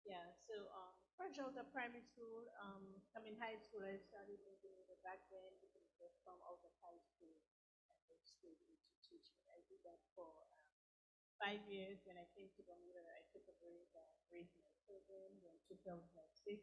Yeah, so fresh out of primary school, I mean high school, I started in Bermuda back then because I just come out of high school and went straight into teaching. I did that for 5 years. When I came to Bermuda, I took a break and raised my children. Then 2006,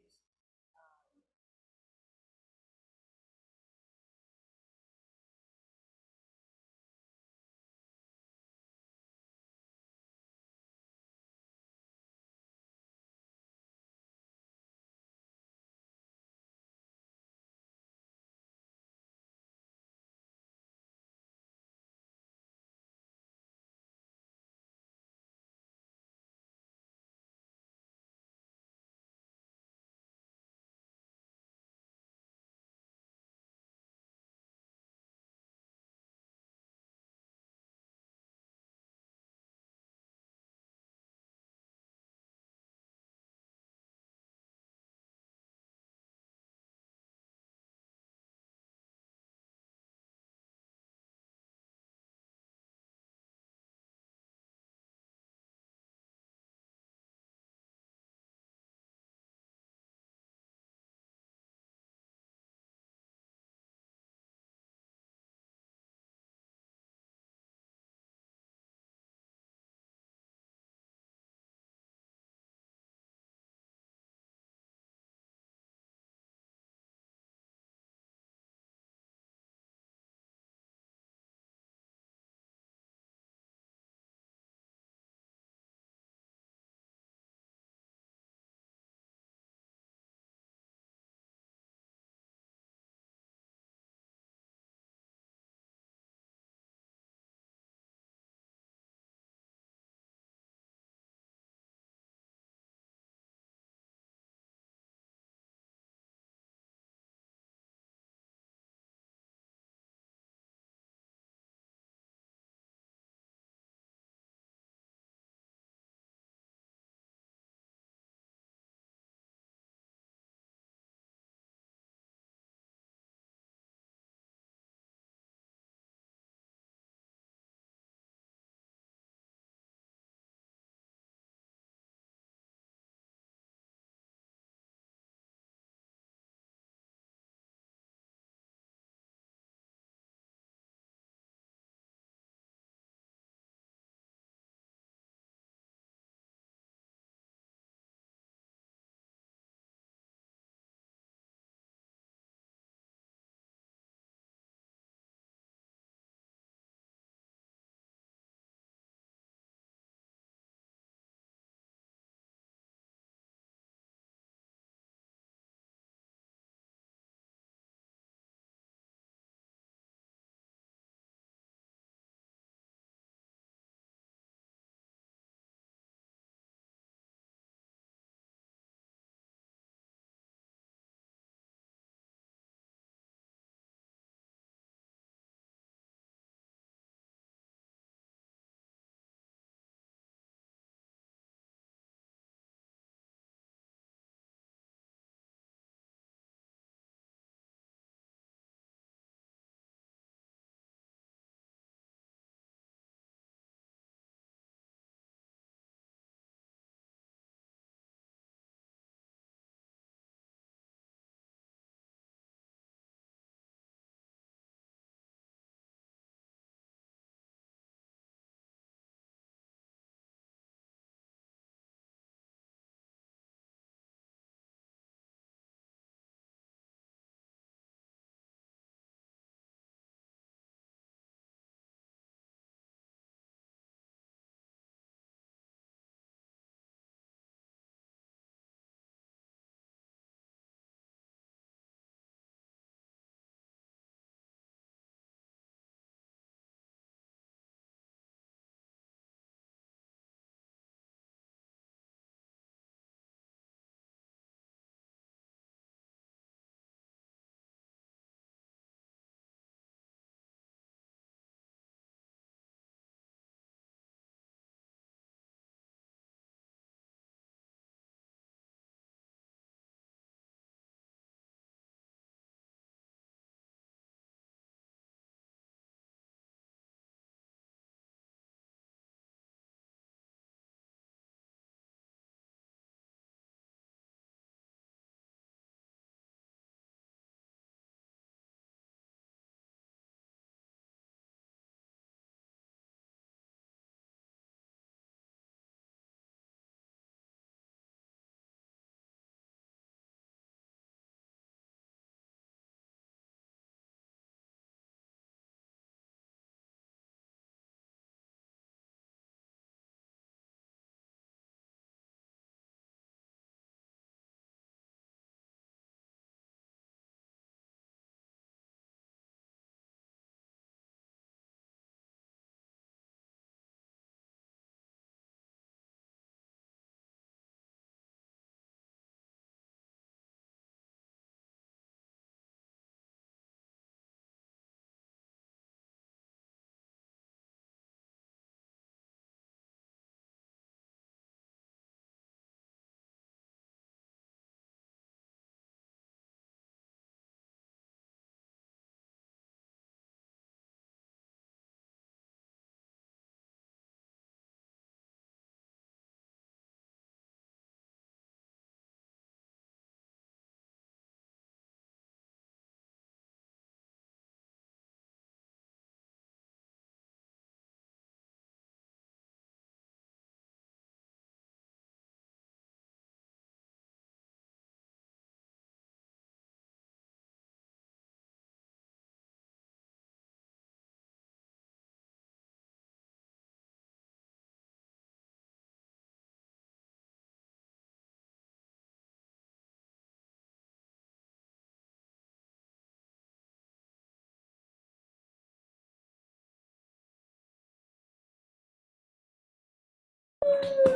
You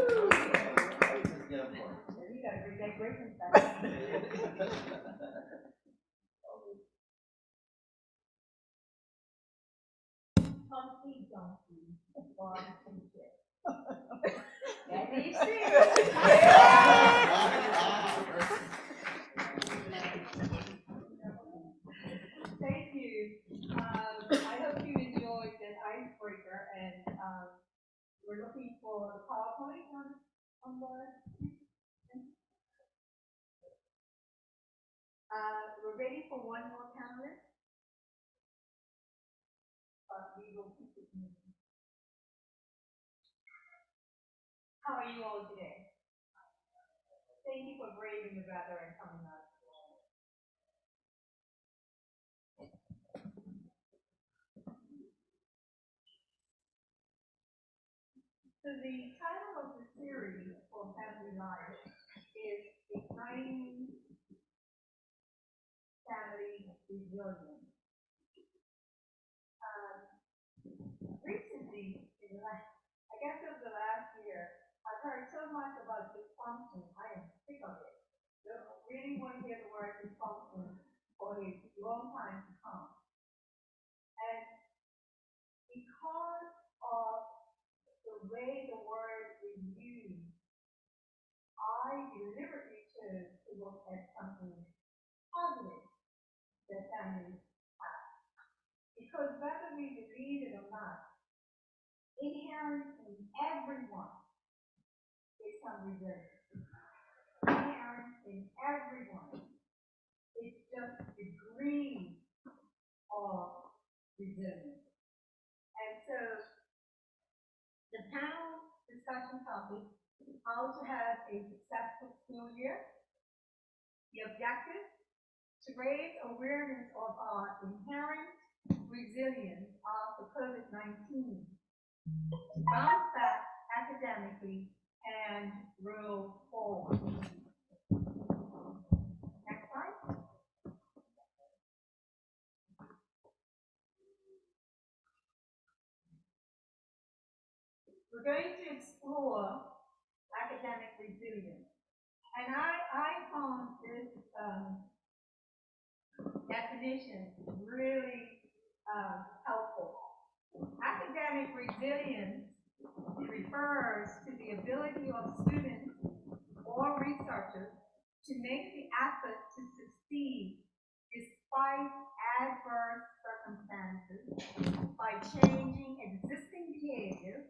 gotta bring that greatness back. Humpty Dumpty was some shit. That needs Thank you. I hope you enjoyed that icebreaker, and we're looking for the PowerPoint on the. We're ready for one more panelist. We will keep it moving. How are you all today? Thank you for braving the weather and coming out. So the title of the series for Family Life is Igniting Family Resilience. Recently, I guess over the last year, I've heard so much about dysfunction. I am sick of it. Don't really want to hear the word dysfunction for a long time to come. And because of the way the word is used, I deliberately chose to look at something positive that families have. Because whether we believe it or not, inherent in everyone is some resilience. Inherent in everyone is just degree of resilience. And so the panel discussion topic, how to have a successful school year. The objective, to raise awareness of our inherent resilience after COVID-19, bounce back academically, and roll forward. Next slide. We're going to explore academic resilience. And I found this definition really helpful. Academic resilience refers to the ability of students or researchers to make the effort to succeed despite adverse circumstances by changing existing behaviors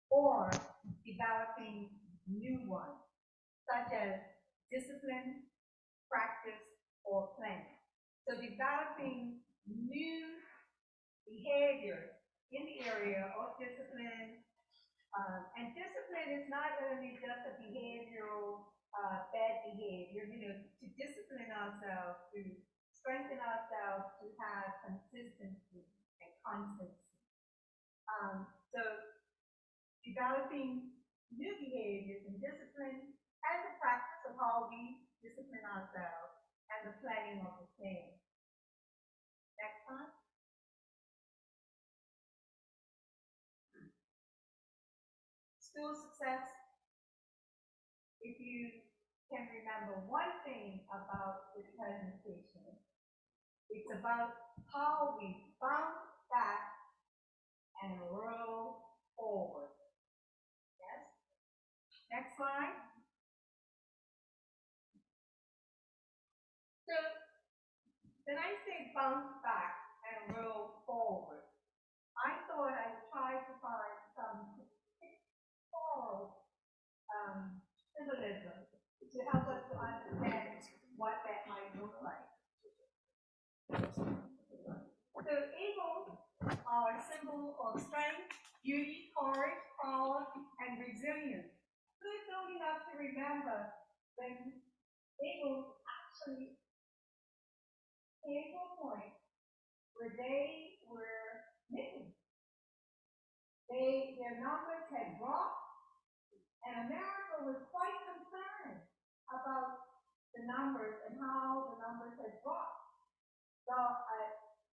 or developing new ones, such as discipline, practice, or planning. So developing new behaviors in the area of discipline, and discipline is not only just a behavioral bad behavior, to discipline ourselves, to strengthen ourselves, to have consistency and constancy. So developing new behaviors and discipline and the practice of how we discipline ourselves and the planning of the same. Next slide. School success, if you can remember one thing about this presentation, it's about how we bounce back and roll forward. Yes? Next slide. So, when I say bounce back and roll forward, I thought I'd try to find some pictorial symbolism to help us to understand what that might look like. So eagles are a symbol of strength, beauty, courage, power, and resilience. Good known enough to remember when eagles actually came to a point where they were missing. Their numbers had dropped, and America was quite concerned about the numbers and how the numbers had dropped. So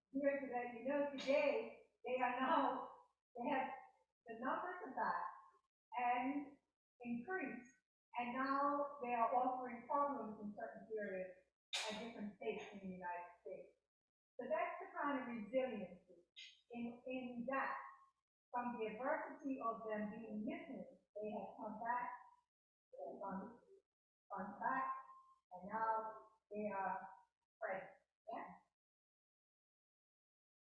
here to let you know today, they have the numbers are back, and increased, and now they are offering programs in certain areas at different states in the United States. So that's the kind of resiliency in that from the adversity of them being missing, they have come back, they have gone back, and now they are present. Yeah?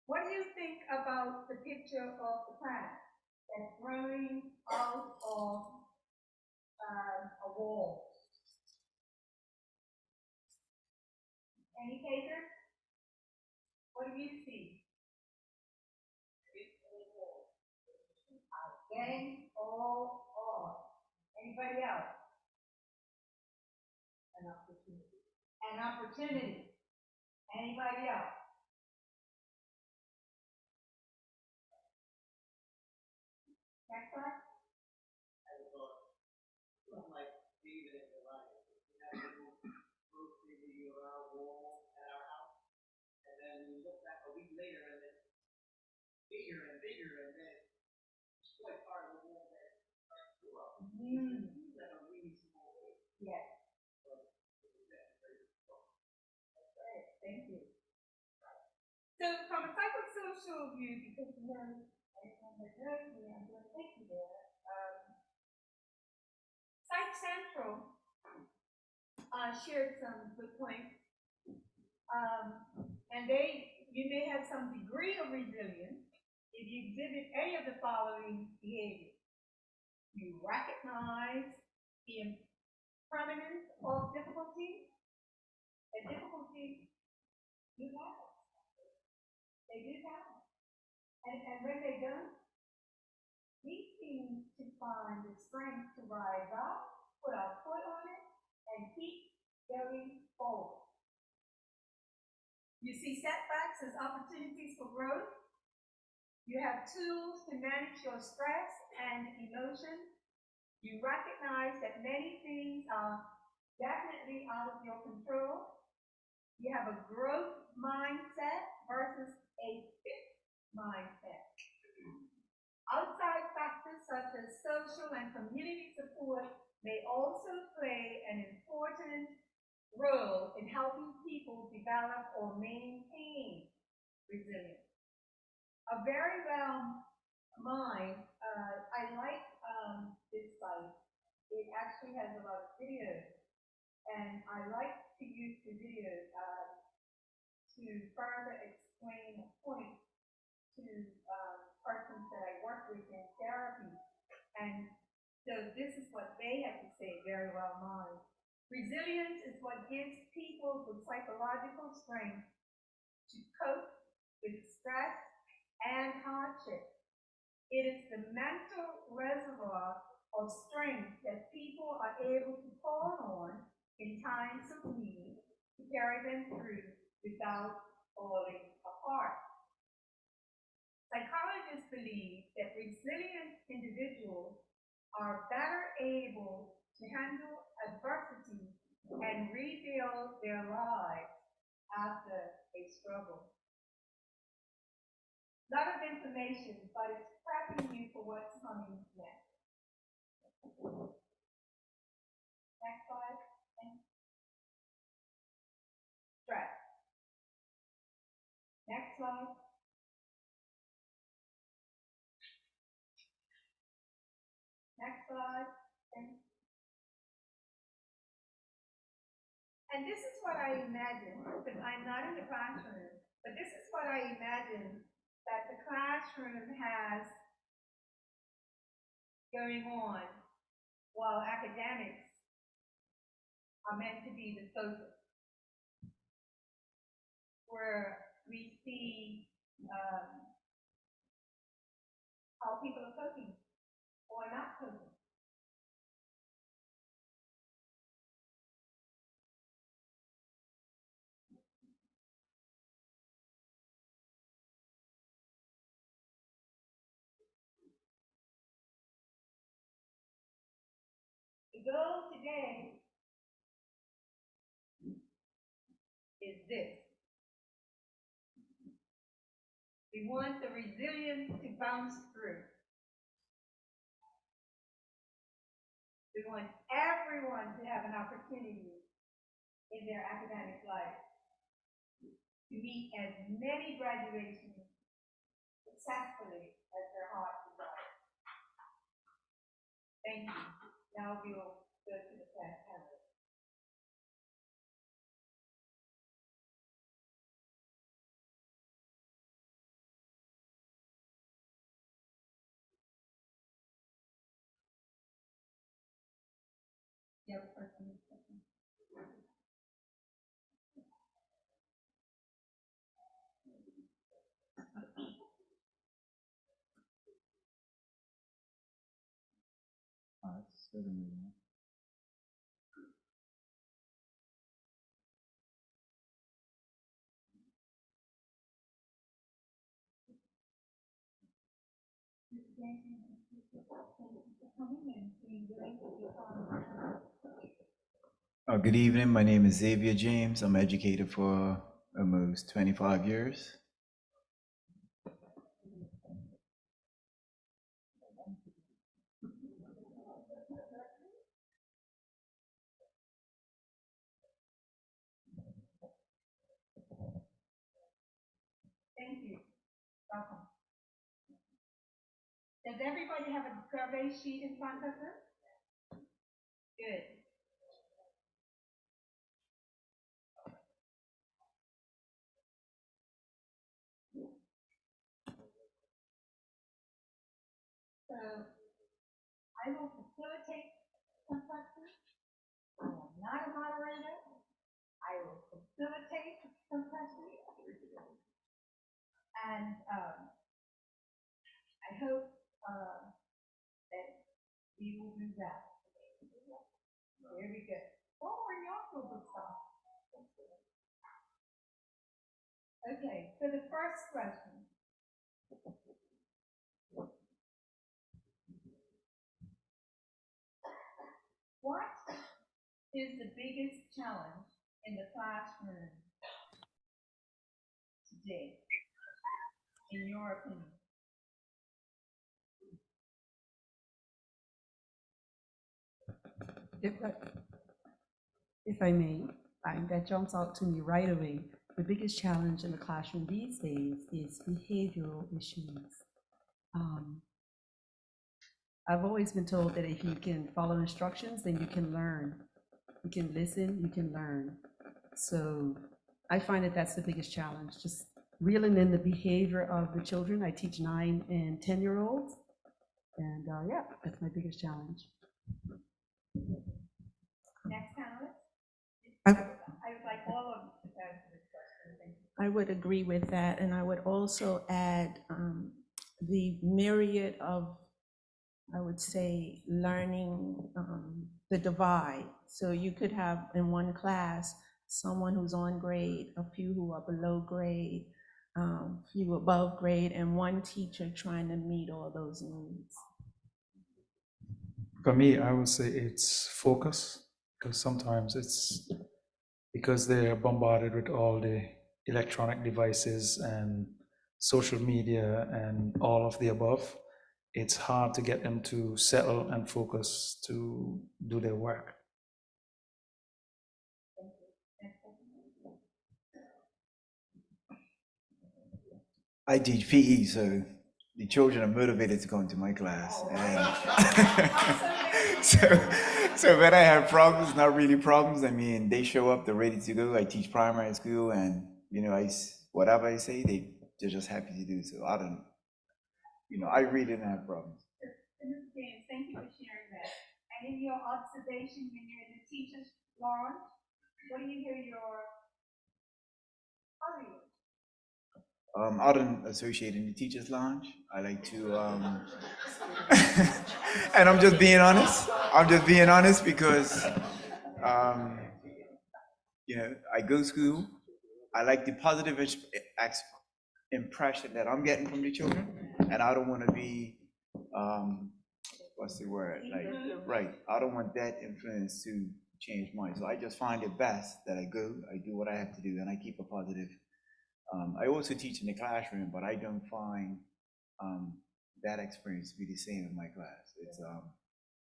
What do you think about the picture of the plant that's growing out of a wall? Any takers? What do you see? Gang, all. Anybody else? An opportunity. An opportunity. Anybody else? Next one. Like David and Goliath. We had a little maybe around wall at our house, and then we looked back a week later, and then bigger and bigger, and then it's quite part of the wall that grew up. Like a really small way. Yes. Thank you. So from a psychosocial view, because we know everyone that knows me, I'm going to take you there. Psych Central shared some good points. And you may have some degree of resilience if you exhibit any of the following behaviors. You recognize the impermanence of difficulty. The difficulty do happen. They do happen. And when they don't, we seem to find the strength to rise up, put our foot on it, and keep going forward. You see setbacks as opportunities for growth. You have tools to manage your stress and emotions. You recognize that many things are definitely out of your control. You have a growth mindset versus a fixed mindset. Outside factors such as social and community support may also play an important role in helping people develop or maintain resilience. A very well mind, I like this site. It actually has a lot of videos, and I like to use the videos to further explain a point to persons that I work with in therapy. And so this is what they have to say, very well mind. Resilience is what gives people the psychological strength to cope with stress and hardship. It is the mental reservoir of strength that people are able to call on in times of need to carry them through without falling apart. Psychologists believe that resilient individuals are better able to handle adversity and rebuild their lives after a struggle. A lot of information, but it's prepping you for what's coming next. Next slide. Stress. Next slide. Next slide. And this is what I imagine, because I'm not in the classroom, but this is what I imagine that the classroom has going on while academics are meant to be the focus, where we see how people are coping or not coping. The goal today is this. We want the resilience to bounce through. We want everyone to have an opportunity in their academic life to meet as many graduations successfully as their heart desires. Thank you. Now we'll go to the class panel. Good evening. My name is Xavier James. I'm educated for almost 25 years. Thank you. Welcome. Does everybody have a survey sheet in front of them? Good. So I will facilitate some questions. I am not a moderator. I will facilitate some questions. And I hope that we will do that. There we go. Oh, we're also good stuff. Okay, so the first question. What is the biggest challenge in the classroom today, in your opinion? If I may, that jumps out to me right away. The biggest challenge in the classroom these days is behavioral issues. I've always been told that if you can follow instructions, then you can learn. You can listen, you can learn. So I find that that's the biggest challenge, just reeling in the behavior of the children. I teach 9 and 10-year-olds. And yeah, that's my biggest challenge. Next panelist. I would like all of you to answer this question. Thank you. I would agree with that, and I would also add the myriad of, I would say, learning, the divide. So you could have in one class someone who's on grade, a few who are below grade, few above grade, and one teacher trying to meet all those needs. For me, I would say it's focus, because sometimes it's because they're bombarded with all the electronic devices and social media and all of the above. It's hard to get them to settle and focus to do their work. I teach PE, so the children are motivated to come to my class. And so when I have problems, not really problems, I mean, they show up, they're ready to go. I teach primary school, and, you know, whatever I say, they're just happy to do. So I really didn't have problems. Ms. James, thank you for sharing that. And in your observation, when you're in the teacher's lounge, what do you hear your colleagues? I don't associate in the teacher's lounge. I like to, and I'm just being honest. Because, I go to school. I like the positive impression that I'm getting from the children, and I don't want to be, what's the word? Right. I don't want that influence to change mine. So I just find it best that I go, I do what I have to do, and I keep a positive. I also teach in the classroom, but I don't find that experience to be the same in my class. It's,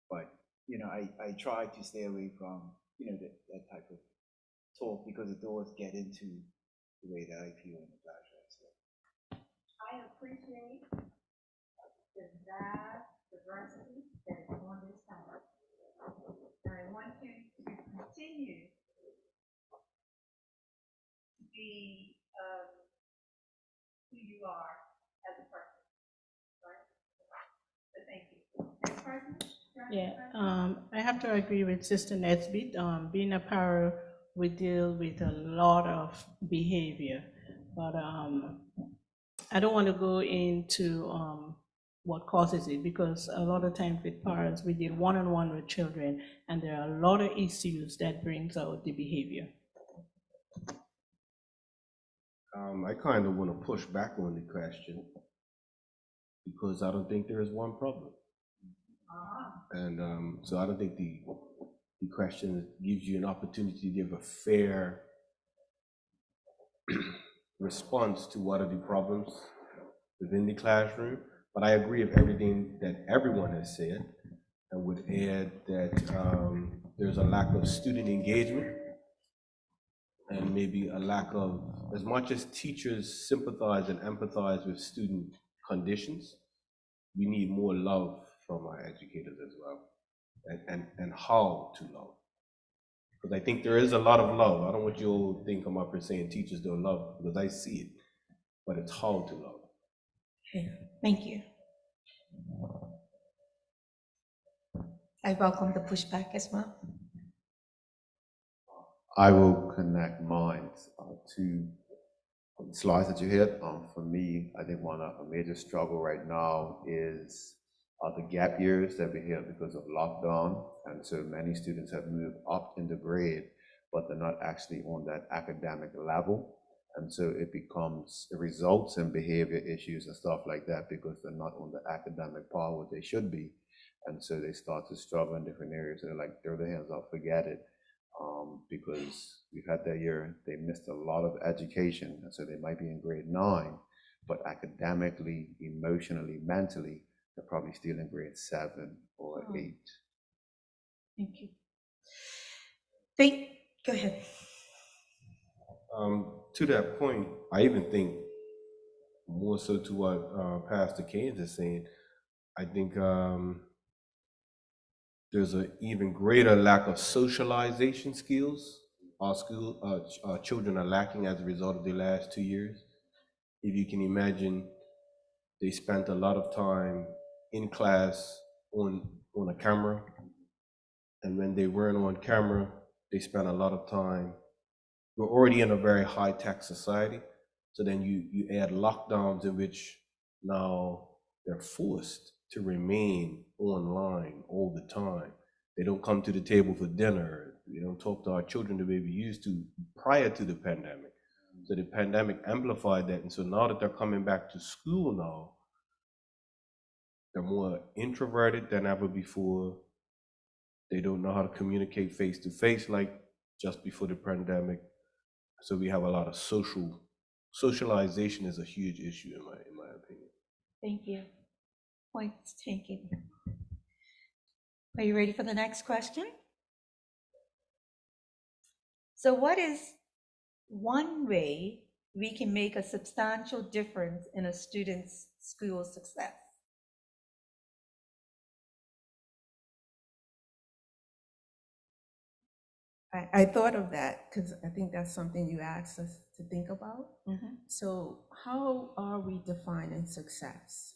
but I try to stay away from, that type of talk because it does get into the way that I feel in the classroom. So. I appreciate the vast diversity that is on this panel. And I want you to continue to be who you are as a person, right? So thank you. Next person? Yeah, I have to agree with Sister Nesbitt. Being a parent, we deal with a lot of behavior, but I don't want to go into what causes it, because a lot of times with parents, we deal one-on-one with children, and there are a lot of issues that brings out the behavior. I kind of want to push back on the question because I don't think there is one problem. And so I don't think the question gives you an opportunity to give a fair response to what are the problems within the classroom. But I agree with everything that everyone has said. I would add that there's a lack of student engagement and maybe a lack of, as much as teachers sympathize and empathize with student conditions, we need more love from our educators as well, and how to love. Because I think there is a lot of love. I don't want you to think I'm up here saying teachers don't love, because I see it, but it's how to love. Okay, thank you. I welcome the pushback as well. I will connect mine to the slides that you hit. For me, I think a major struggle right now is the gap years that we have because of lockdown. And so many students have moved up in the grade, but they're not actually on that academic level. And so it results in behavior issues and stuff like that because they're not on the academic par where they should be. And so they start to struggle in different areas. They're like, throw their hands up, forget it. Because we've had that year, they missed a lot of education. And so they might be in grade 9, but academically, emotionally, mentally, they're probably still in grade 7 or 8. Thank you. Go ahead. To that point, I even think more so to what Pastor Keynes is saying, I think there's an even greater lack of socialization skills our children are lacking as a result of the last 2 years. If you can imagine, they spent a lot of time in class on a camera, and when they weren't on camera, they spent a lot of time. We're already in a very high-tech society, so then you add lockdowns in which now they're forced to remain online all the time. They don't come to the table for dinner. We don't talk to our children the way we used to prior to the pandemic. So the pandemic amplified that, and so now that they're coming back to school now, they're more introverted than ever before. They don't know how to communicate face to face like just before the pandemic. So we have a lot of socialization is a huge issue in my opinion. Thank you. Point taken. Are you ready for the next question? So what is one way we can make a substantial difference in a student's school success? I thought of that because I think that's something you asked us to think about. Mm-hmm. So how are we defining success?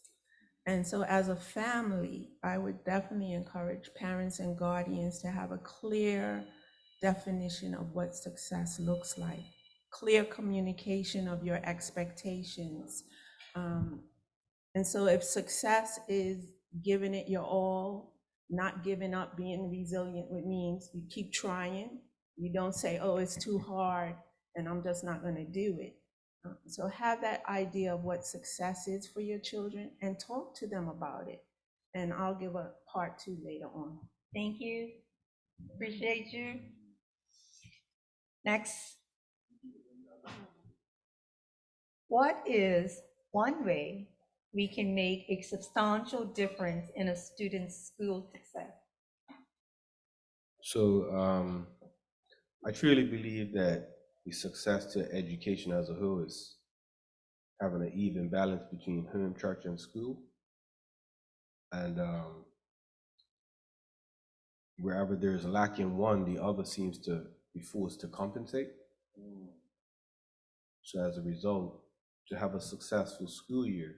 And so as a family, I would definitely encourage parents and guardians to have a clear definition of what success looks like, clear communication of your expectations. And so if success is giving it your all, not giving up, being resilient, which means you keep trying. You don't say, oh, it's too hard and I'm just not going to do it. So have that idea of what success is for your children and talk to them about it. And I'll give a part 2 later on. Thank you. Appreciate you. Next. What is one way we can make a substantial difference in a student's school success? So I truly believe that the success to education as a whole is having an even balance between home, church, and school. And wherever there's lack in one, the other seems to be forced to compensate. So as a result, to have a successful school year,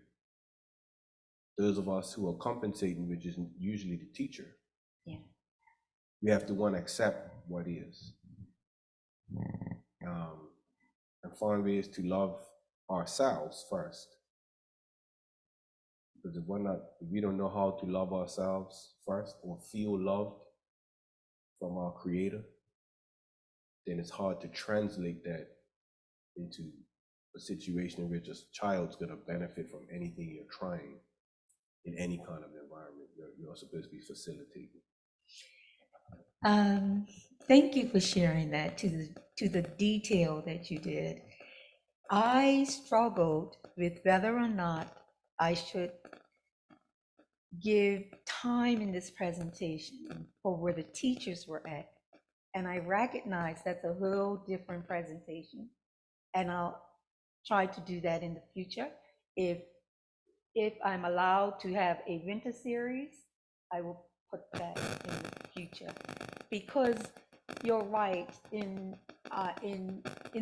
those of us who are compensating, which is usually the teacher, Yeah. we have to, one, accept what is, and find ways to love ourselves first. Because if we don't know how to love ourselves first or feel loved from our Creator, then it's hard to translate that into a situation in which a child's going to benefit from anything you're trying in any kind of environment you're supposed to be facilitating. Thank you for sharing that to the detail that you did. I struggled with whether or not I should give time in this presentation for where the teachers were at. And I recognize that's a whole different presentation. And I'll try to do that in the future. If I'm allowed to have a winter series, I will put that in the future. Because you're right, in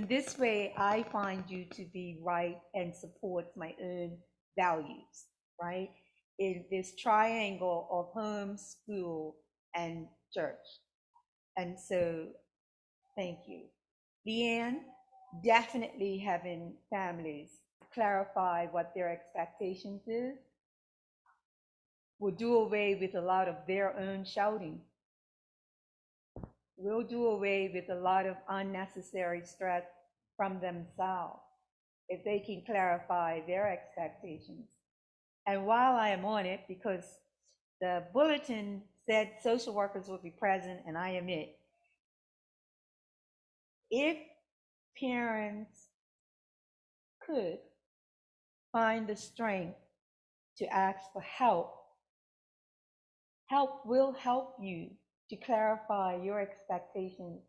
this way, I find you to be right and support my own values, right? In this triangle of home, school, and church. And so, thank you. Leanne, definitely having families clarify what their expectations is will do away with a lot of their own shouting. Will do away with a lot of unnecessary stress from themselves if they can clarify their expectations. And while I am on it, because the bulletin said social workers will be present, and I am it. If parents could find the strength to ask for help, help will help you to clarify your expectations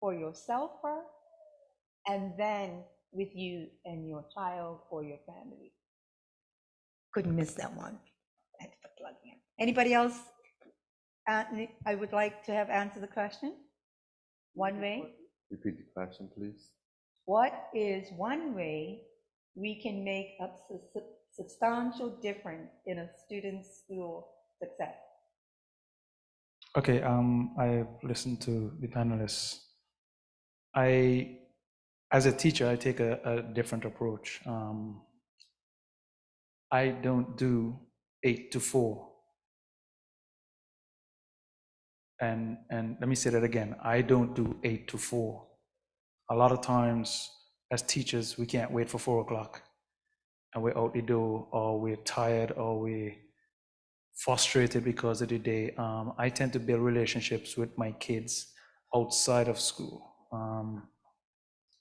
for yourself first, and then with you and your child or your family. Couldn't miss that one. I had to plug in. Anybody else? I would like to have answered the question. One way. Repeat the question, please. What is one way we can make a substantial difference in a student's school success? Okay, I've listened to the panelists. As a teacher, I take a different approach. I don't do 8 to 4. And let me say that again. I don't do 8 to 4. A lot of times as teachers, we can't wait for 4 o'clock and we're out the door, or we're tired, or we're frustrated because of the day. I tend to build relationships with my kids outside of school.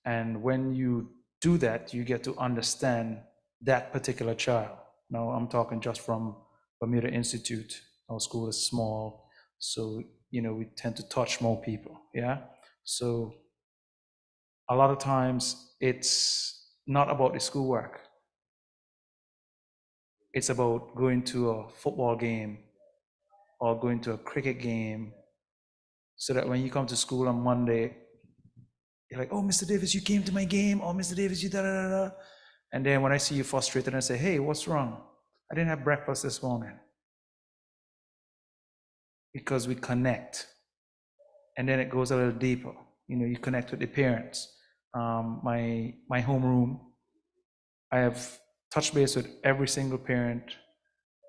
And when you do that, you get to understand that particular child. Now, I'm talking just from Bermuda Institute. Our school is small, so we tend to touch more people. Yeah. So a lot of times it's not about the schoolwork. It's about going to a football game or going to a cricket game, so that when you come to school on Monday, you're like, "Oh, Mr. Davis, you came to my game. Oh, Mr. Davis, you da da da da." And then when I see you frustrated, I say, "Hey, what's wrong? I didn't have breakfast this morning." Because we connect. And then it goes a little deeper. You connect with the parents. My homeroom, I have touched base with every single parent,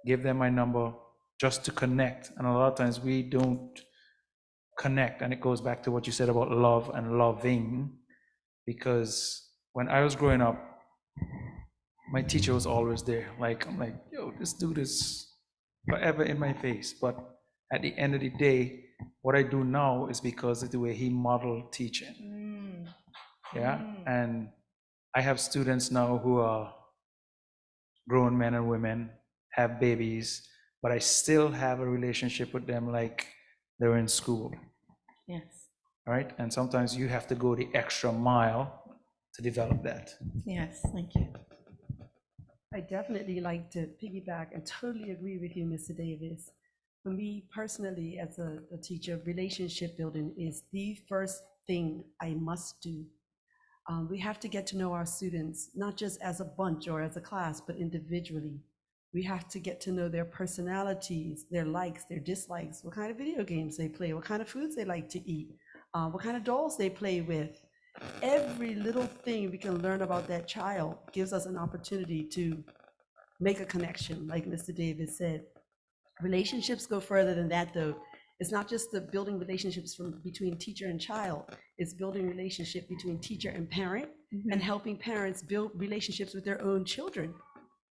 give them my number just to connect. And a lot of times we don't connect. And it goes back to what you said about love and loving. Because when I was growing up, my teacher was always there. I'm like, "Yo, this dude is forever in my face." But at the end of the day, what I do now is because of the way he modeled teaching. Yeah. And I have students now who are grown men and women, have babies, but I still have a relationship with them like they're in school. Yes, all right? And sometimes you have to go the extra mile to develop that. yes, thank you. I definitely like to piggyback and totally agree with you, Mr. Davis. For me personally, as a teacher, relationship building is the first thing I must do. We have to get to know our students, not just as a bunch or as a class, but individually. We have to get to know their personalities, their likes, their dislikes, what kind of video games they play, what kind of foods they like to eat, what kind of dolls they play with. Every little thing we can learn about that child gives us an opportunity to make a connection, like Mr. Davis said. Relationships go further than that, though. It's not just the building relationships between teacher and child, it's building relationship between teacher and parent, and helping parents build relationships with their own children.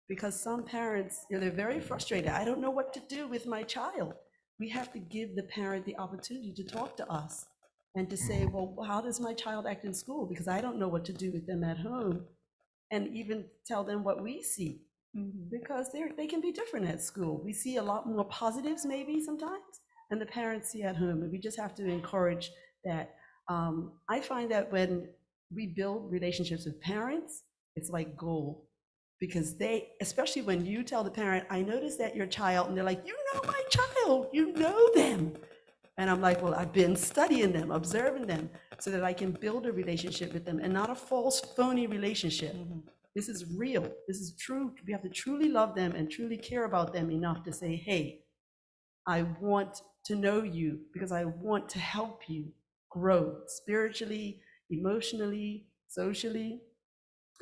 Because some parents, they're very frustrated. I don't know what to do with my child. We have to give the parent the opportunity to talk to us and to say, well, how does my child act in school? Because I don't know what to do with them at home. And even tell them what we see. Because they can be different at school. We see a lot more positives maybe sometimes than the parents see at home. And we just have to encourage that. I find that when we build relationships with parents, it's like gold. Because they, especially when you tell the parent, I noticed that your child, and they're like, you know my child, you know them. And I'm like, well, I've been studying them, observing them, so that I can build a relationship with them and not a false, phony relationship. This is real. This is true. We have to truly love them and truly care about them enough to say, hey, I want to know you because I want to help you grow spiritually, emotionally, socially,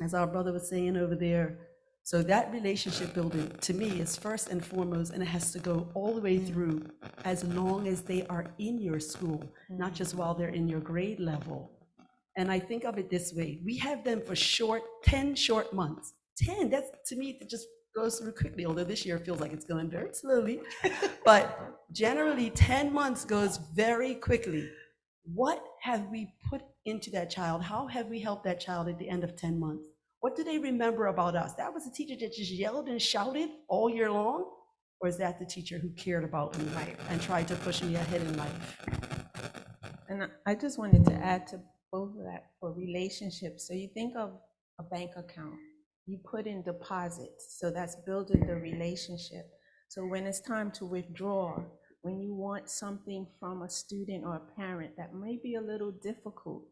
as our brother was saying over there. So that relationship building, to me, is first and foremost, and it has to go all the way through as long as they are in your school, not just while they're in your grade level. And I think of it this way, we have them for 10 short months. 10, that's, to me, it just goes through quickly, although this year feels like it's going very slowly. But generally, 10 months goes very quickly. What have we put into that child? How have we helped that child at the end of 10 months? What do they remember about us? That was a teacher that just yelled and shouted all year long? Or is that the teacher who cared about me and tried to push me ahead in life? And I just wanted to add to both of that for relationships. So you think of a bank account, you put in deposits, so that's building the relationship. So when it's time to withdraw, when you want something from a student or a parent that may be a little difficult,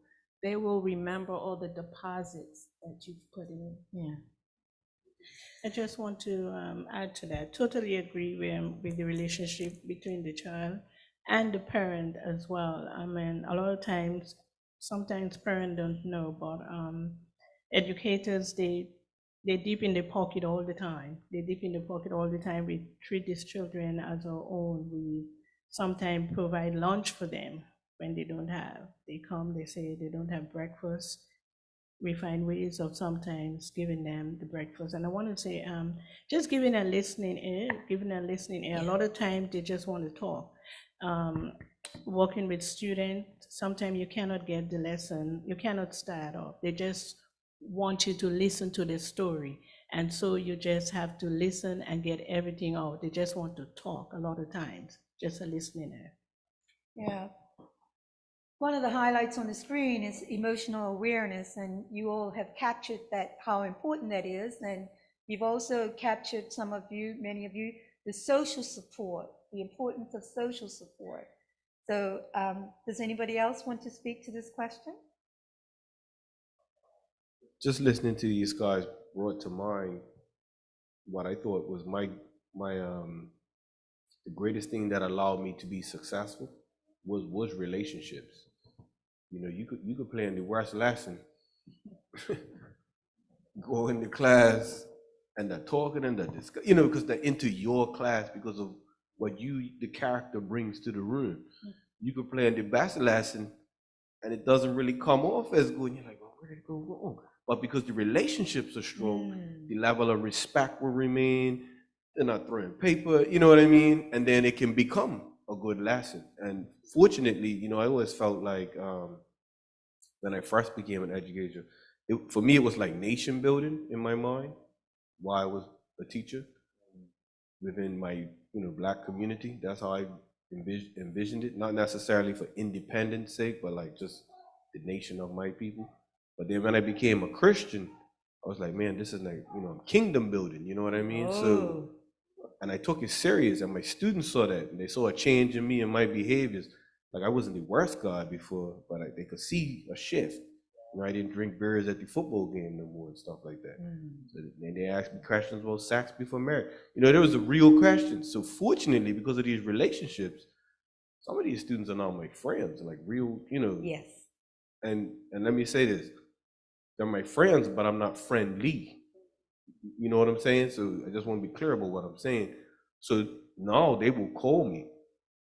they will remember all the deposits that you've put in. Yeah. I just want to add to that. Totally agree with the relationship between the child and the parent as well. I mean, a lot of times, sometimes parents don't know, but educators, they're deep in their pocket all the time. They're deep in the pocket all the time. We treat these children as our own. We sometimes provide lunch for them when they don't have. They come, they say they don't have breakfast. We find ways of sometimes giving them the breakfast. And I want to say, just giving a listening ear, A lot of times they just want to talk. Working with students, sometimes you cannot get the lesson, you cannot start off. They just want you to listen to the story. And so you just have to listen and get everything out. They just want to talk a lot of times, just a listening ear. Yeah. One of the highlights on the screen is emotional awareness, and you all have captured that, how important that is. And you've also captured, some of you, many of you, the social support, the importance of social support. So does anybody else want to speak to this question? Just listening to these guys brought to mind what I thought was the greatest thing that allowed me to be successful was relationships. You know, you could play in the worst lesson, go into class, and they're talking and they're discussing, you know, because they're into your class because of what the character brings to the room. You could play in the best lesson, and it doesn't really come off as good. And you're like, well, where did it go wrong? But because the relationships are strong, the level of respect will remain. They're not throwing paper, you know what I mean? And then it can become a good lesson. And fortunately, you know, I always felt like when I first became an educator, for me, it was like nation building in my mind while I was a teacher within my, Black community. That's how I envisioned it, not necessarily for independence sake, but like just the nation of my people. But then when I became a Christian, I was like, man, this is like, kingdom building, you know what I mean? So, and I took it serious, and my students saw that, and they saw a change in me and my behaviors. Like, I wasn't the worst guy before, but they could see a shift. I didn't drink beers at the football game no more and stuff like that. So then they asked me questions about sex before marriage. There was a real question. So fortunately, because of these relationships, some of these students are now my friends, like real, Yes. And let me say this, they're my friends, but I'm not friendly. You know what I'm saying? So I just want to be clear about what I'm saying. So now they will call me.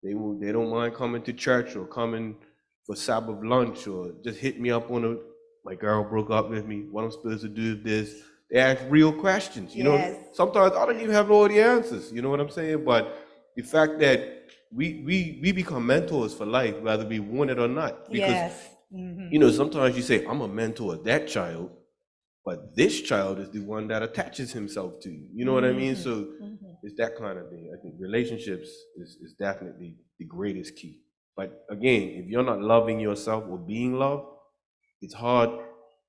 They don't mind coming to church or coming for Sabbath lunch, or just hit me up on my girl broke up with me, what I'm supposed to do with this. They ask real questions. Yes. Sometimes I don't even have all the answers, you know what I'm saying? But the fact that we become mentors for life, whether we want it or not. Because Yes. sometimes you say, I'm a mentor of that child, but this child is the one that attaches himself to you. You know what I mean? So it's that kind of thing. I think relationships is definitely the greatest key. But again, if you're not loving yourself or being loved, it's hard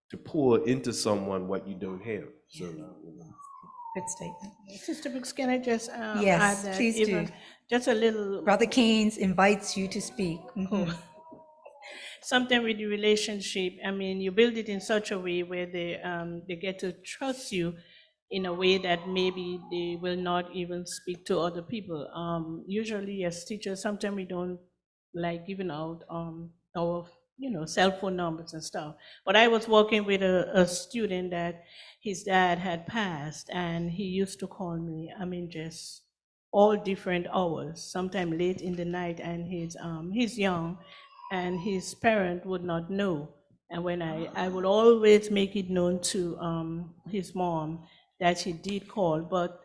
to pour into someone what you don't have. So, Good statement. Sister Brooks, can I just add Yes, that please do. even just a little Brother Keynes invites you to speak. cool. Something with the relationship, I mean, you build it in such a way where they get to trust you in a way that maybe they will not even speak to other people. Usually as teachers, sometimes we don't like giving out our cell phone numbers and stuff. But I was working with a student that his dad had passed, and he used to call me, I mean, just all different hours, sometime late in the night, and he's young, and his parent would not know. And when I would always make it known to his mom that he did call, but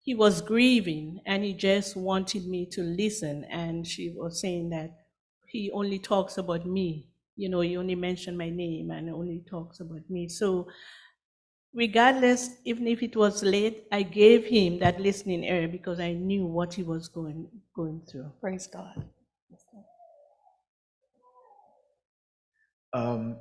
he was grieving and he just wanted me to listen. And she was saying that he only talks about me. He only mentioned my name and only talks about me. So regardless, even if it was late, I gave him that listening ear because I knew what he was going through. Praise God.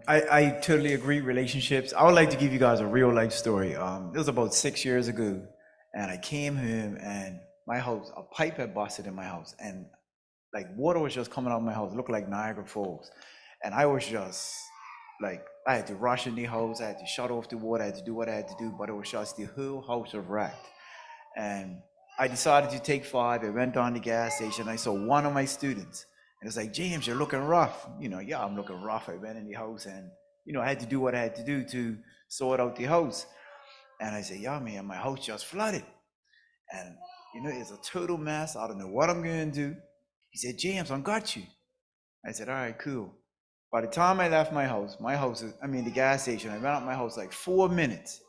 I totally agree. Relationships. I would like to give you guys a real life story. It was about 6 years ago, and I came home, and my house, a pipe had busted in my house, and like water was just coming out of my house. It looked like Niagara Falls, and I was just like, I had to rush in the house. I had to shut off the water. I had to do what I had to do, but it was just the whole house was wrecked. And I decided to take 5. I went down to the gas station. I saw one of my students. And it's like, James, you're looking rough. Yeah, I'm looking rough. I went in the house, and, I had to do what I had to do to sort out the house. And I said, yeah, man, my house just flooded. And, it's a total mess. I don't know what I'm going to do. He said, James, I got you. I said, all right, cool. By the time I left the gas station, I ran out my house like 4 minutes.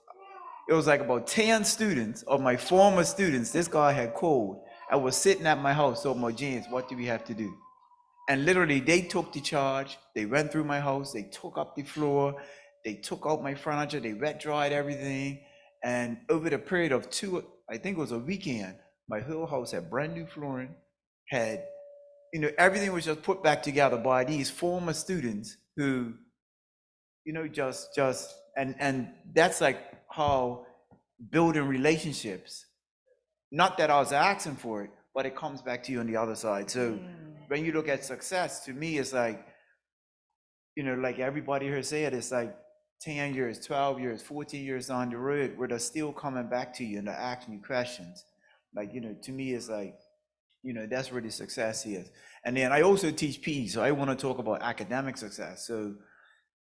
It was like about 10 students of my former students this guy had called. I was sitting at my house, so my James, what do we have to do? And literally, they took the charge. They went through my house. They took up the floor. They took out my furniture. They wet dried everything. And over the period of I think it was a weekend, my whole house had brand new flooring, had, everything was just put back together by these former students who, and that's like how building relationships, not that I was asking for it, but it comes back to you on the other side. So when you look at success, to me, it's like, like everybody here said, it's like 10 years, 12 years, 14 years down the road where they're still coming back to you and they're asking you questions. Like, to me, it's like, that's where the success is. And then I also teach PE, so I want to talk about academic success. So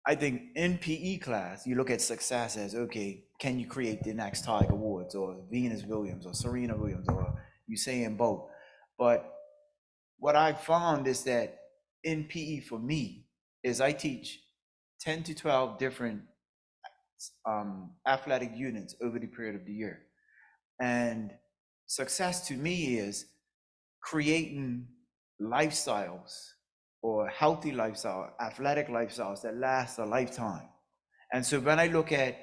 I think in PE class, you look at success as, okay, can you create the next Tiger Woods or Venus Williams or Serena Williams or Usain Bolt? But what I found is that in PE for me is I teach 10 to 12 different athletic units over the period of the year. And success to me is creating lifestyles or healthy lifestyle, athletic lifestyles that last a lifetime. And so when I look at,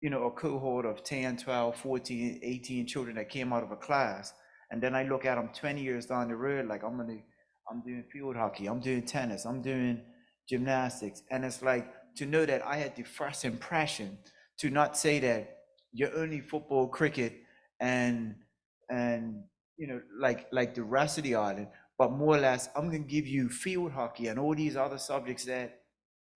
a cohort of 10, 12, 14, 18 children that came out of a class, And then I look at them 20 years down the road, like I'm doing field hockey, I'm doing tennis, I'm doing gymnastics. And it's like to know that I had the first impression to not say that you're only football, cricket, and like the rest of the island, but more or less I'm gonna give you field hockey and all these other subjects that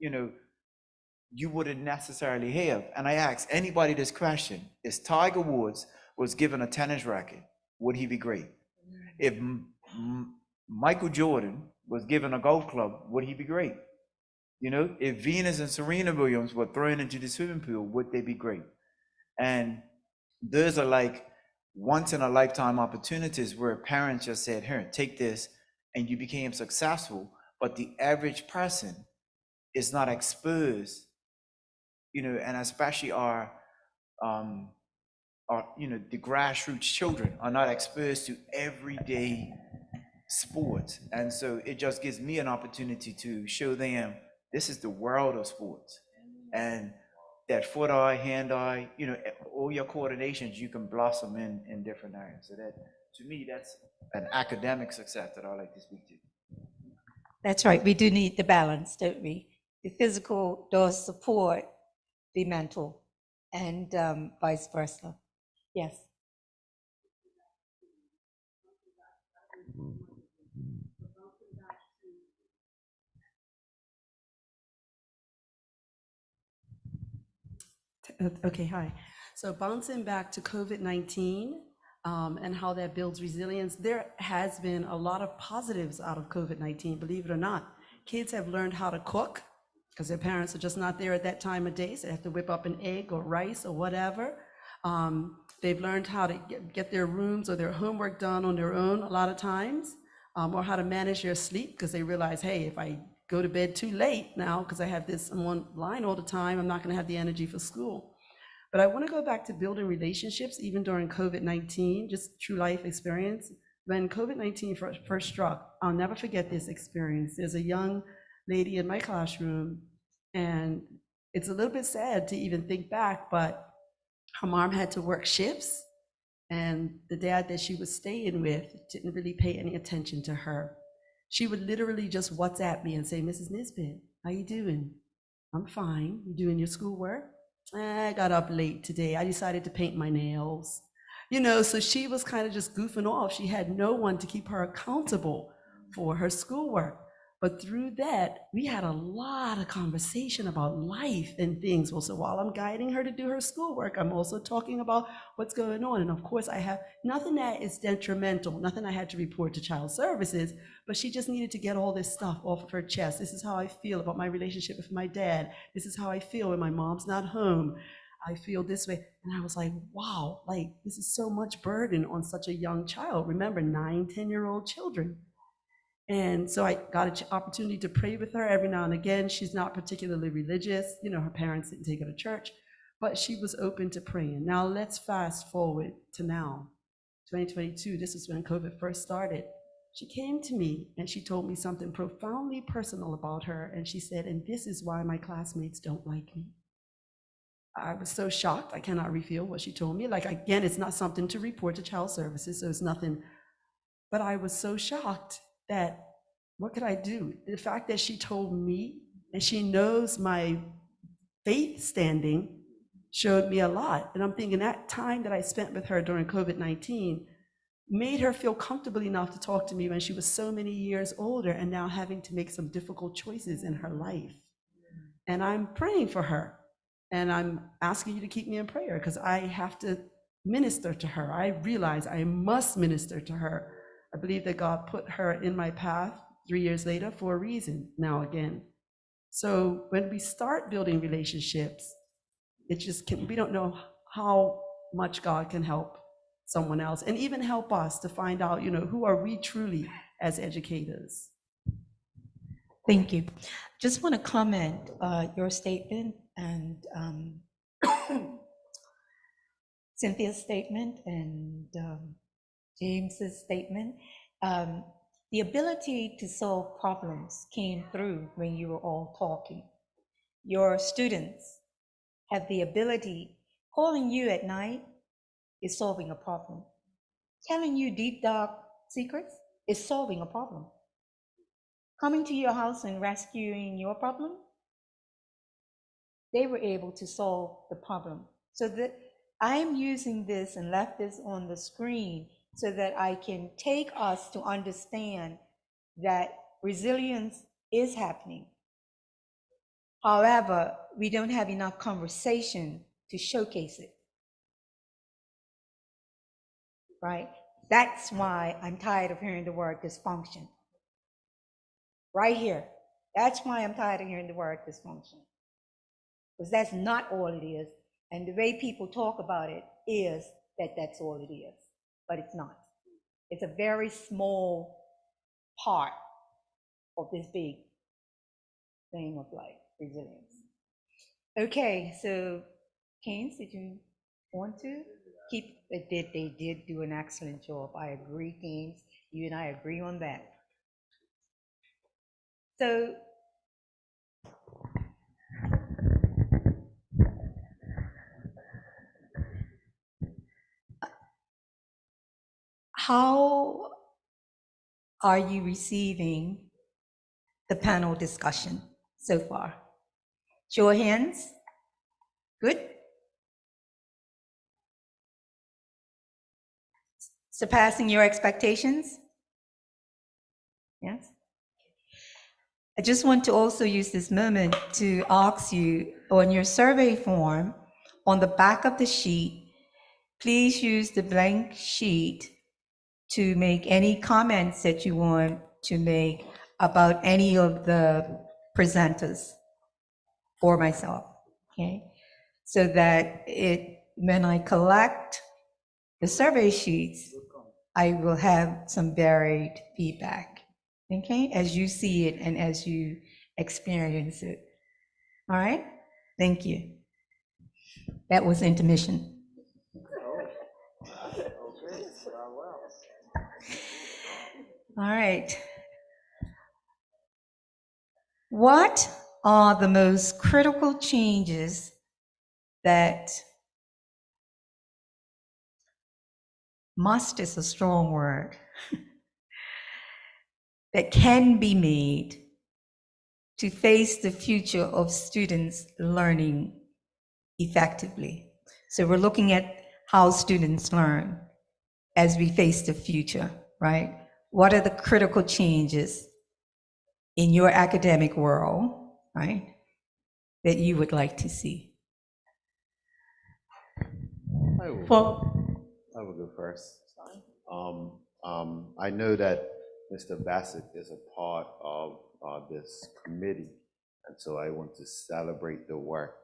you wouldn't necessarily have. And I ask anybody this question: if Tiger Woods was given a tennis racket, would he be great? If Michael Jordan was given a golf club, would he be great? If Venus and Serena Williams were thrown into the swimming pool, would they be great? And those are like once in a lifetime opportunities where parents just said, here, take this, and you became successful. But the average person is not exposed, and especially the grassroots children are not exposed to everyday sports. And so it just gives me an opportunity to show them this is the world of sports. And that foot eye, hand eye, all your coordinations, you can blossom in different areas. So that, to me, that's an academic success that I like to speak to. That's right. We do need the balance, don't we? The physical does support the mental, and vice versa. Yes. Okay, hi. So bouncing back to COVID-19 and how that builds resilience, there has been a lot of positives out of COVID-19, believe it or not. Kids have learned how to cook because their parents are just not there at that time of day, so they have to whip up an egg or rice or whatever. They've learned how to get their rooms or their homework done on their own a lot of times, or how to manage their sleep because they realize, hey, if I go to bed too late now because I have this, I'm online all the time, I'm not going to have the energy for school. But I want to go back to building relationships even during COVID-19, just true life experience. When COVID-19 first struck, I'll never forget this experience. There's a young lady in my classroom, and it's a little bit sad to even think back, but her mom had to work shifts, and the dad that she was staying with didn't really pay any attention to her. She would literally just WhatsApp me and say, Mrs. Nisbet, how you doing? I'm fine. You doing your schoolwork? I got up late today. I decided to paint my nails. So she was kind of just goofing off. She had no one to keep her accountable for her schoolwork. But through that, we had a lot of conversation about life and things. Well, so while I'm guiding her to do her schoolwork, I'm also talking about what's going on. And of course, I have nothing that is detrimental, nothing I had to report to child services, but she just needed to get all this stuff off of her chest. This is how I feel about my relationship with my dad. This is how I feel when my mom's not home. I feel this way. And I was like, wow, like this is so much burden on such a young child. Remember, 9, 10-year-old children. And so I got an opportunity to pray with her every now and again. She's not particularly religious. Her parents didn't take her to church, but she was open to praying. Now let's fast forward to now, 2022. This is when COVID first started. She came to me and she told me something profoundly personal about her. And she said, and this is why my classmates don't like me. I was so shocked. I cannot reveal what she told me. Like, again, it's not something to report to child services, so it's nothing. But I was so shocked that, what could I do? The fact that she told me and she knows my faith standing showed me a lot. And I'm thinking that time that I spent with her during COVID-19 made her feel comfortable enough to talk to me when she was so many years older and now having to make some difficult choices in her life. And I'm praying for her. And I'm asking you to keep me in prayer because I have to minister to her. I realize I must minister to her. I believe that God put her in my path 3 years later for a reason now again. So when we start building relationships, it just we don't know how much God can help someone else and even help us to find out, who are we truly as educators. Thank you. Just want to comment your statement and Cynthia's statement and James's statement. The ability to solve problems came through when you were all talking. Your students have the ability, calling you at night is solving a problem. telling you deep, dark secrets is solving a problem. Coming to your house and rescuing your problem, they were able to solve the problem. So that I'm using this and left this on the screen so that I can take us to understand that resilience is happening. However, we don't have enough conversation to showcase it. Right? That's why I'm tired of hearing the word dysfunction. Right here. That's why I'm tired of hearing the word dysfunction. Because that's not all it is. And the way people talk about it is that that's all it is. But it's not. It's a very small part of this big thing of life, resilience. Okay, so Keynes, did you want to keep? They did do an excellent job. I agree, Keynes. You and I agree on that. So how are you receiving the panel discussion so far? Show of hands. Good. Surpassing your expectations? Yes. I just want to also use this moment to ask you on your survey form, on the back of the sheet, please use the blank sheet to make any comments that you want to make about any of the presenters or myself, okay? So that when I collect the survey sheets, I will have some varied feedback, okay? As you see it and as you experience it. All right? Thank you. That was intermission. All right. What are the most critical changes that must is a strong word that can be made to face the future of students learning effectively? So we're looking at how students learn as we face the future, right? What are the critical changes in your academic world, right, that you would like to see? I will go first. I know that Mr. Bassett is a part of this committee, and so I want to celebrate the work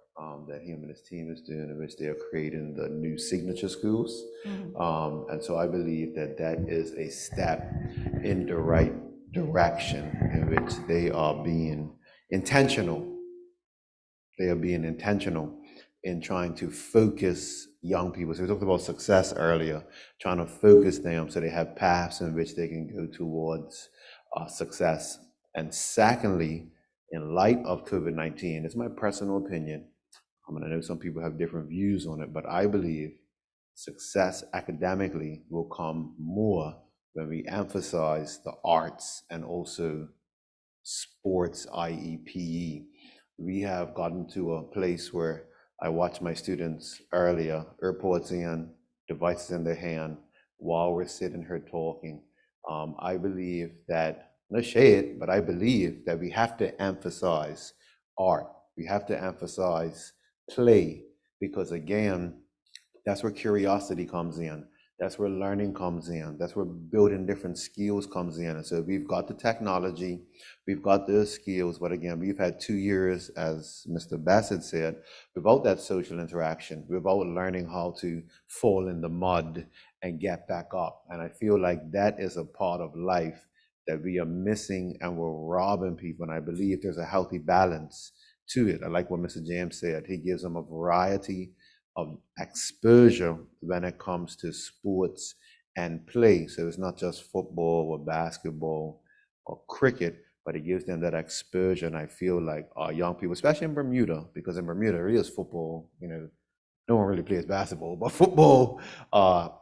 that him and his team is doing, in which they are creating the new signature schools. And so I believe that that is a step in the right direction, in which they are being intentional. They are being intentional in trying to focus young people. So we talked about success earlier, trying to focus them so they have paths in which they can go towards success. And secondly, in light of COVID-19, it's my personal opinion, I know some people have different views on it, but I believe success academically will come more when we emphasize the arts and also sports, i.e. PE. We have gotten to a place where I watch my students earlier, AirPods in, devices in their hand, while we're sitting here talking. I believe that, no shade, but I believe that we have to emphasize art. We have to emphasize play, because again, that's where curiosity comes in. That's where learning comes in. That's where building different skills comes in. And so we've got the technology, we've got the skills, but again, we've had 2 years, as Mr. Bassett said, without that social interaction, without learning how to fall in the mud and get back up. And I feel like that is a part of life that we are missing, and we're robbing people. And I believe there's a healthy balance to it. I like what Mr. James said. He gives them a variety of exposure when it comes to sports and play. So it's not just football or basketball or cricket, but it gives them that exposure. And I feel like our young people, especially in Bermuda, because in Bermuda it is football, no one really plays basketball, but football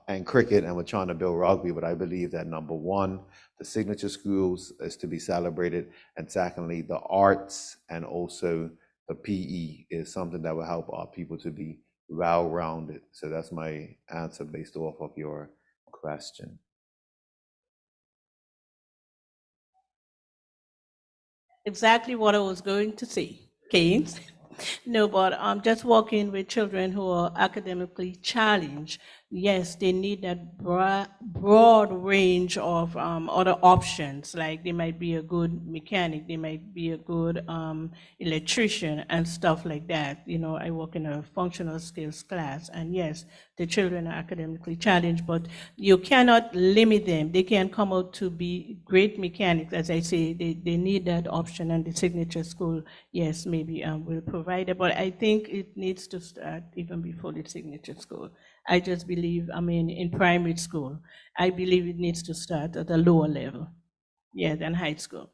and cricket, and we're trying to build rugby. But I believe that number one, the signature schools is to be celebrated, and secondly, the arts and also the PE is something that will help our people to be well-rounded. So that's my answer based off of your question. Exactly what I was going to say, Keynes. No, but just working with children who are academically challenged, yes, they need that broad range of other options. Like they might be a good mechanic, they might be a good electrician and stuff like that. You know, I work in a functional skills class, and yes, the children are academically challenged, but you cannot limit them. They can come out to be great mechanics. As I say, they need that option, and the signature school, yes, maybe will provide it, but I think it needs to start even before the signature school. I just believe, I mean, in primary school, I believe it needs to start at a lower level, yeah, than high school.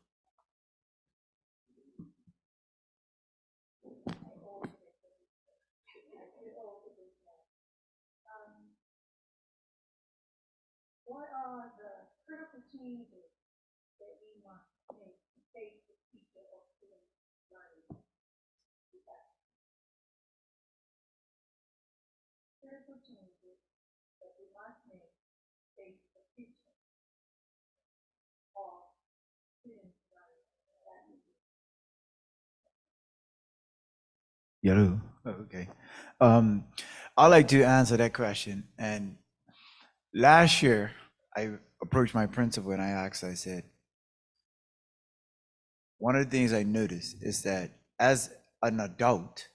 What are the critical changes that we must make to take the teacher or student learning? Critical changes that we must make to take the teacher or student learning. Yellow. Okay. I'd like to answer that question. And last year, I approached my principal and I asked, I said, one of the things I noticed is that as an adult,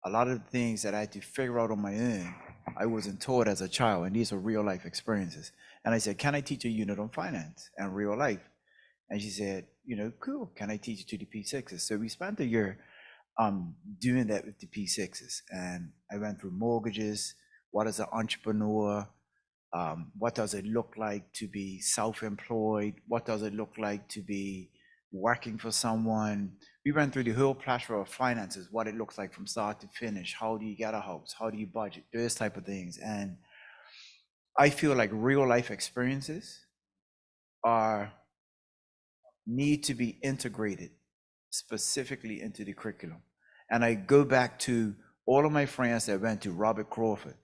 a lot of the things that I had to figure out on my own, I wasn't taught as a child, and these are real life experiences. And I said, can I teach a unit on finance and real life? And she said, you know, cool, can I teach you to the P6s? So we spent a year doing that with the P6s. And I went through mortgages, what is an entrepreneur, what does it look like to be self-employed, what does it look like to be working for someone. We went through the whole plethora of finances, what it looks like from start to finish. How do you get a house? How do you budget? Those type of things. And I feel like real life experiences need to be integrated specifically into the curriculum. And I go back to all of my friends that went to Robert Crawford,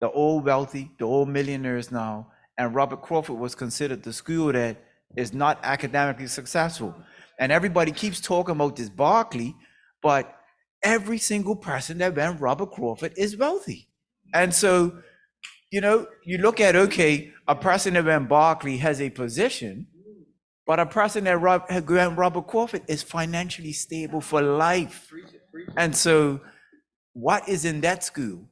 the old wealthy, the old millionaires now. And Robert Crawford was considered the school that is not academically successful. And everybody keeps talking about this Barkley, but every single person that went Robert Crawford is wealthy. And so, you know, you look at, okay, a person that went Barkley has a position, but a person that went Robert Crawford is financially stable for life. And so what is in that school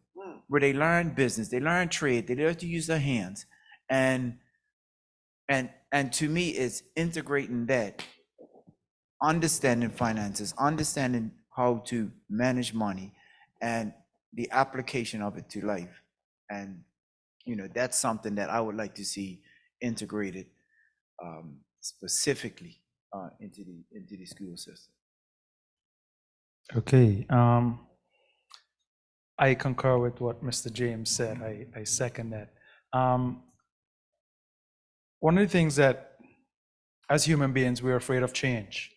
where they learn business, they learn trade, they learn to use their hands, and to me, it's integrating that, understanding finances, understanding how to manage money, and the application of it to life. And, you know, that's something that I would like to see integrated specifically into the school system. Okay. I concur with what Mr. James said. I second that. One of the things that, as human beings, we're afraid of change.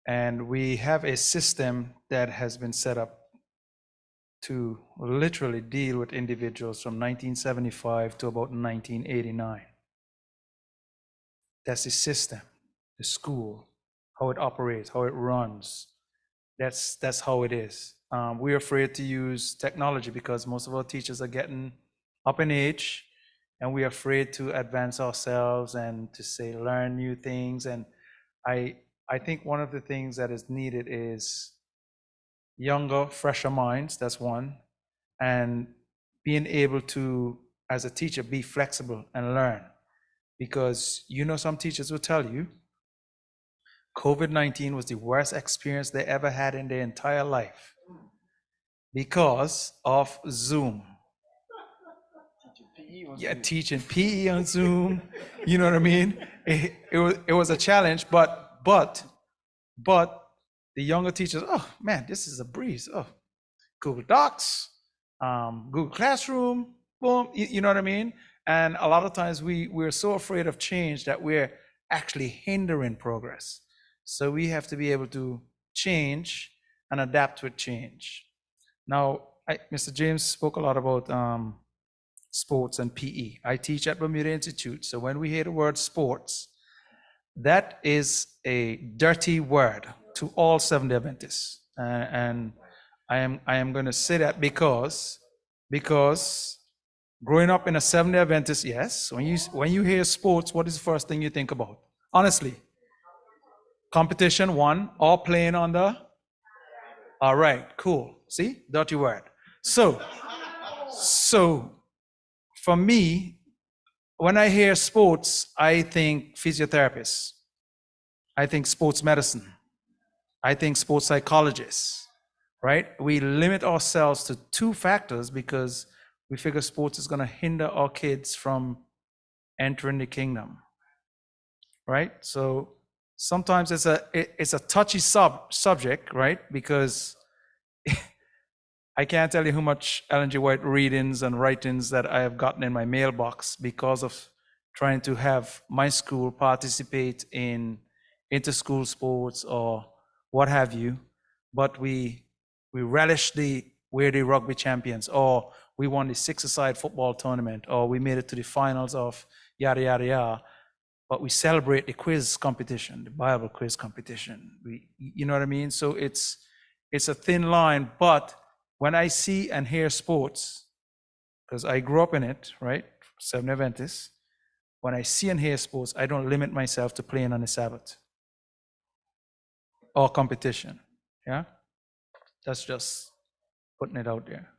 And we have a system that has been set up to literally deal with individuals from 1975 to about 1989. That's the system, the school, how it operates, how it runs. That's how it is. We're afraid to use technology because most of our teachers are getting up in age, and we're afraid to advance ourselves and to say learn new things. And I think one of the things that is needed is younger, fresher minds. That's one, and being able to, as a teacher, be flexible and learn. Because you know, some teachers will tell you COVID-19 was the worst experience they ever had in their entire life because of Zoom. Yeah, teaching PE on Zoom. You know what I mean? It was a challenge, but the younger teachers, oh man, this is a breeze. Oh, Google Docs, Google Classroom, boom, you know what I mean? And a lot of times we're so afraid of change that we're actually hindering progress. So we have to be able to change and adapt with change. Now, Mr. James spoke a lot about sports and PE. I teach at Bermuda Institute, so when we hear the word sports, that is a dirty word to all Seventh-day Adventists. And I am going to say that because growing up in a Seventh-day Adventist, yes, when you hear sports, what is the first thing you think about? Honestly, competition, one, all playing on the. All right, cool. See, dirty word. So for me, when I hear sports, I think physiotherapists. I think sports medicine. I think sports psychologists, right? We limit ourselves to two factors because we figure sports is going to hinder our kids from entering the kingdom, right? So sometimes it's a touchy subject, right? Because I can't tell you how much Ellen G. White readings and writings that I have gotten in my mailbox because of trying to have my school participate in inter-school sports or what have you. But we relish we're the rugby champions, or we won the six-a-side football tournament, or we made it to the finals of yada, yada, yada. But we celebrate the quiz competition, the Bible quiz competition. You know what I mean? So it's a thin line, but when I see and hear sports, because I grew up in it, right? Seventh Adventist. When I see and hear sports, I don't limit myself to playing on the Sabbath or competition. Yeah? That's just putting it out there.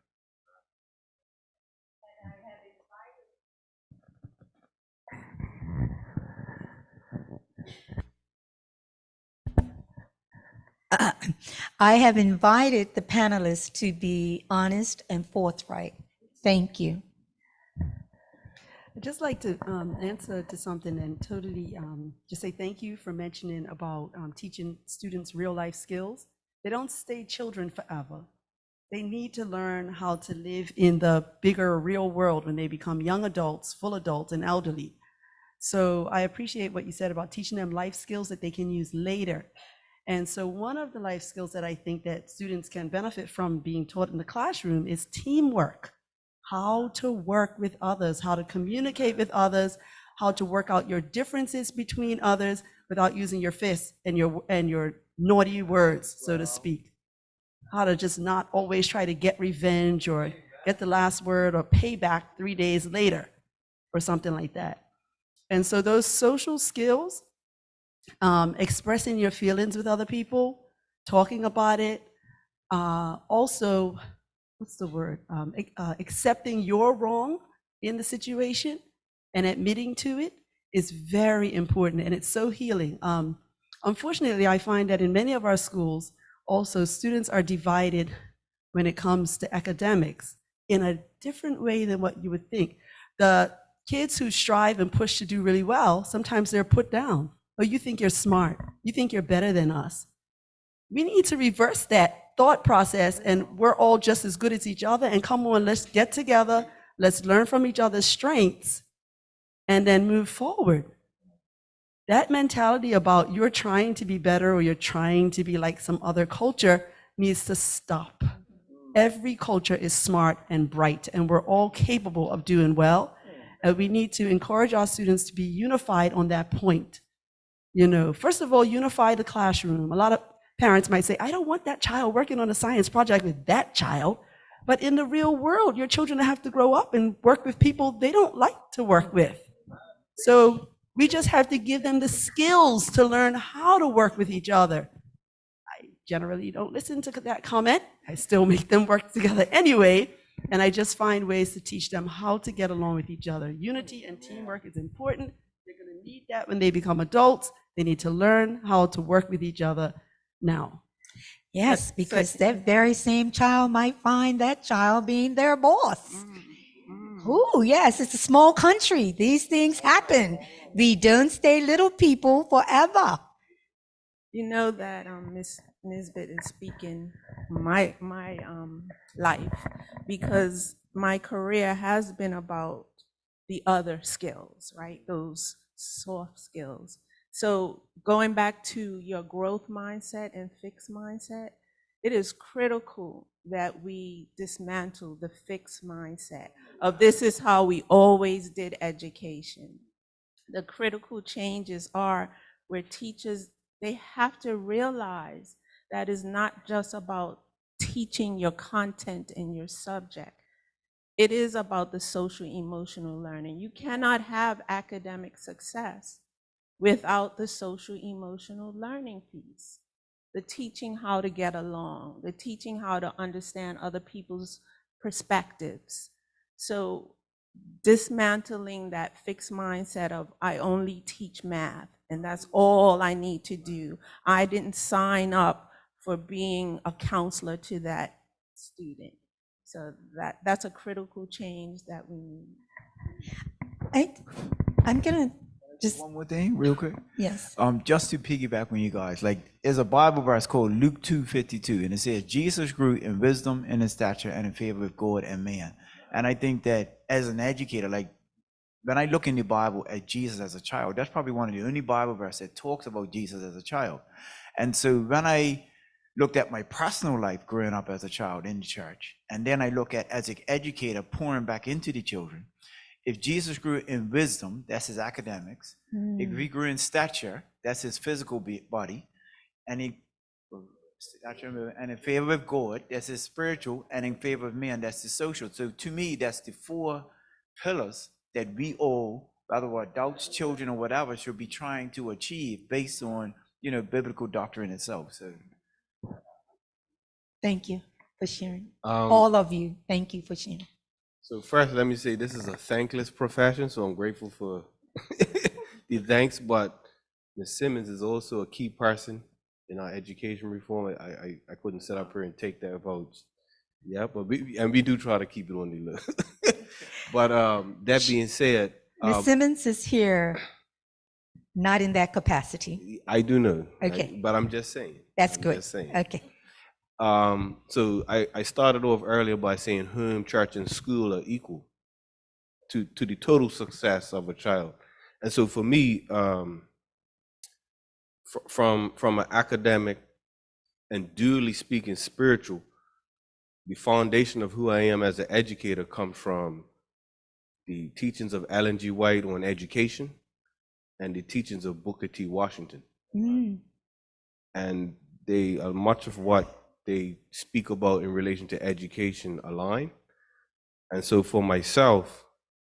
I have invited the panelists to be honest and forthright. Thank you. I'd just like to answer to something and totally just say thank you for mentioning about teaching students real life skills. They don't stay children forever. They need to learn how to live in the bigger real world when they become young adults, full adults, and elderly. So I appreciate what you said about teaching them life skills that they can use later. And so one of the life skills that I think that students can benefit from being taught in the classroom is teamwork. How to work with others, how to communicate with others, how to work out your differences between others without using your fists and your naughty words, so to speak. How to just not always try to get revenge or get the last word or pay back 3 days later or something like that. And so those social skills, expressing your feelings with other people, talking about it, also, what's the word? Accepting your wrong in the situation and admitting to it is very important, and it's so healing. Unfortunately, I find that in many of our schools, also students are divided when it comes to academics in a different way than what you would think. The kids who strive and push to do really well, sometimes they're put down. Oh, you think you're smart. You think you're better than us. We need to reverse that thought process, and we're all just as good as each other, and come on, let's get together, let's learn from each other's strengths, and then move forward. That mentality about you're trying to be better or you're trying to be like some other culture needs to stop. Every culture is smart and bright, and we're all capable of doing well, and we need to encourage our students to be unified on that point. You know, first of all, unify the classroom. A lot of parents might say, I don't want that child working on a science project with that child. But in the real world, your children have to grow up and work with people they don't like to work with. So we just have to give them the skills to learn how to work with each other. I generally don't listen to that comment. I still make them work together anyway. And I just find ways to teach them how to get along with each other. Unity and teamwork is important. They're going to need that when they become adults. They need to learn how to work with each other now. Yes, because that very same child might find that child being their boss. Oh, yes, it's a small country. These things happen. We don't stay little people forever. You know that Nisbet is speaking my life, because my career has been about the other skills, right? Those soft skills. So going back to your growth mindset and fixed mindset, it is critical that we dismantle the fixed mindset of this is how we always did education. The critical changes are where teachers, they have to realize that is not just about teaching your content and your subject. It is about the social emotional learning. You cannot have academic success without the social emotional learning piece. The teaching how to get along, the teaching how to understand other people's perspectives. So dismantling that fixed mindset of I only teach math and that's all I need to do. I didn't sign up for being a counselor to that student. So that's a critical change that we need. I'm gonna just, One more thing, real quick. yes. Just to piggyback on you guys, like there's a Bible verse called Luke 2:52, and it says Jesus grew in wisdom and in stature and in favor of God and man. And I think that as an educator, like when I look in the Bible at Jesus as a child, that's probably one of the only Bible verses that talks about Jesus as a child. And so when I looked at my personal life growing up as a child in the church, and then I look at as an educator pouring back into the children, if Jesus grew in wisdom, that's his academics. If he grew in stature, that's his physical body. And in favor of God, that's his spiritual. And in favor of man, that's his social. So to me, that's the four pillars that we all, whether we're adults, children, or whatever, should be trying to achieve based on, biblical doctrine itself. So Thank you for sharing. All of you, thank you for sharing. So first, let me say this is a thankless profession, so I'm grateful for the thanks. But Ms. Simmons is also a key person in our education reform. I couldn't sit up here and take that vote. Yeah, but we do try to keep it on the list. But that being said, Ms. Simmons is here, not in that capacity. I do know. Okay. But I'm just saying. That's I'm good. just saying. Okay. So I started off earlier by saying home, church, and school are equal to the total success of a child. And so for me, from an academic and duly speaking spiritual, the foundation of who I am as an educator comes from the teachings of Ellen G. White on education and the teachings of Booker T. Washington. And they are much of what they speak about in relation to education align. And so for myself,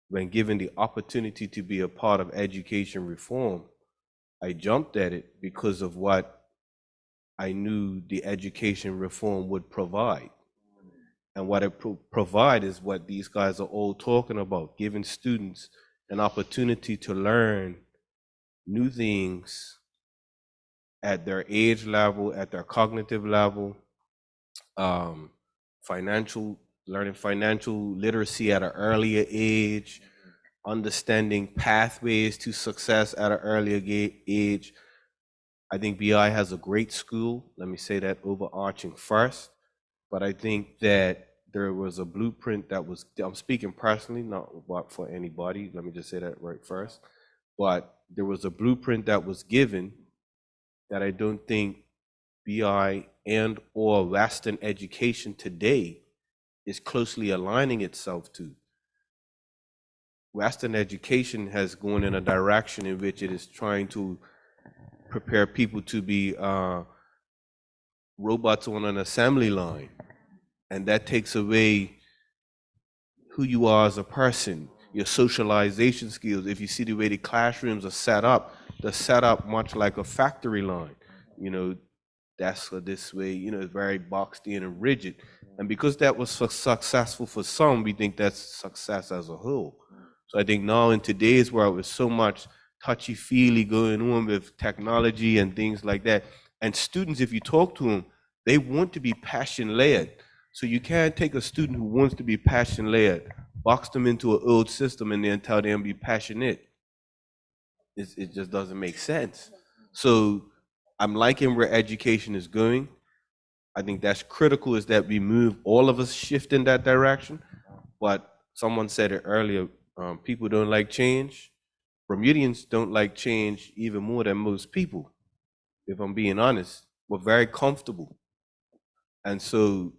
when given the opportunity to be a part of education reform, I jumped at it because of what I knew the education reform would provide. And what it provide is what these guys are all talking about, giving students an opportunity to learn new things at their age level, at their cognitive level, learning financial literacy at an earlier age, understanding pathways to success at an earlier age. I think BI has a great school. Let me say that overarching first. But I think that there was a blueprint that was, I'm speaking personally, not for anybody. Let me just say that right first. But there was a blueprint that was given that I don't think BI and or Western education today is closely aligning itself to. Western education has gone in a direction in which it is trying to prepare people to be robots on an assembly line. And that takes away who you are as a person, your socialization skills. If you see the way the classrooms are set up, they're set up much like a factory line. That's this way, it's very boxed in and rigid. And because that was successful for some, we think that's success as a whole. So I think now in today's world, with so much touchy-feely going on with technology and things like that, and students, if you talk to them, they want to be passion-led. So you can't take a student who wants to be passion-led, box them into an old system, and then tell them to be passionate. It just doesn't make sense. So I'm liking where education is going. I think that's critical, is that we move, all of us shift in that direction. But someone said it earlier, people don't like change. Bermudians don't like change even more than most people, if I'm being honest. We're very comfortable. And so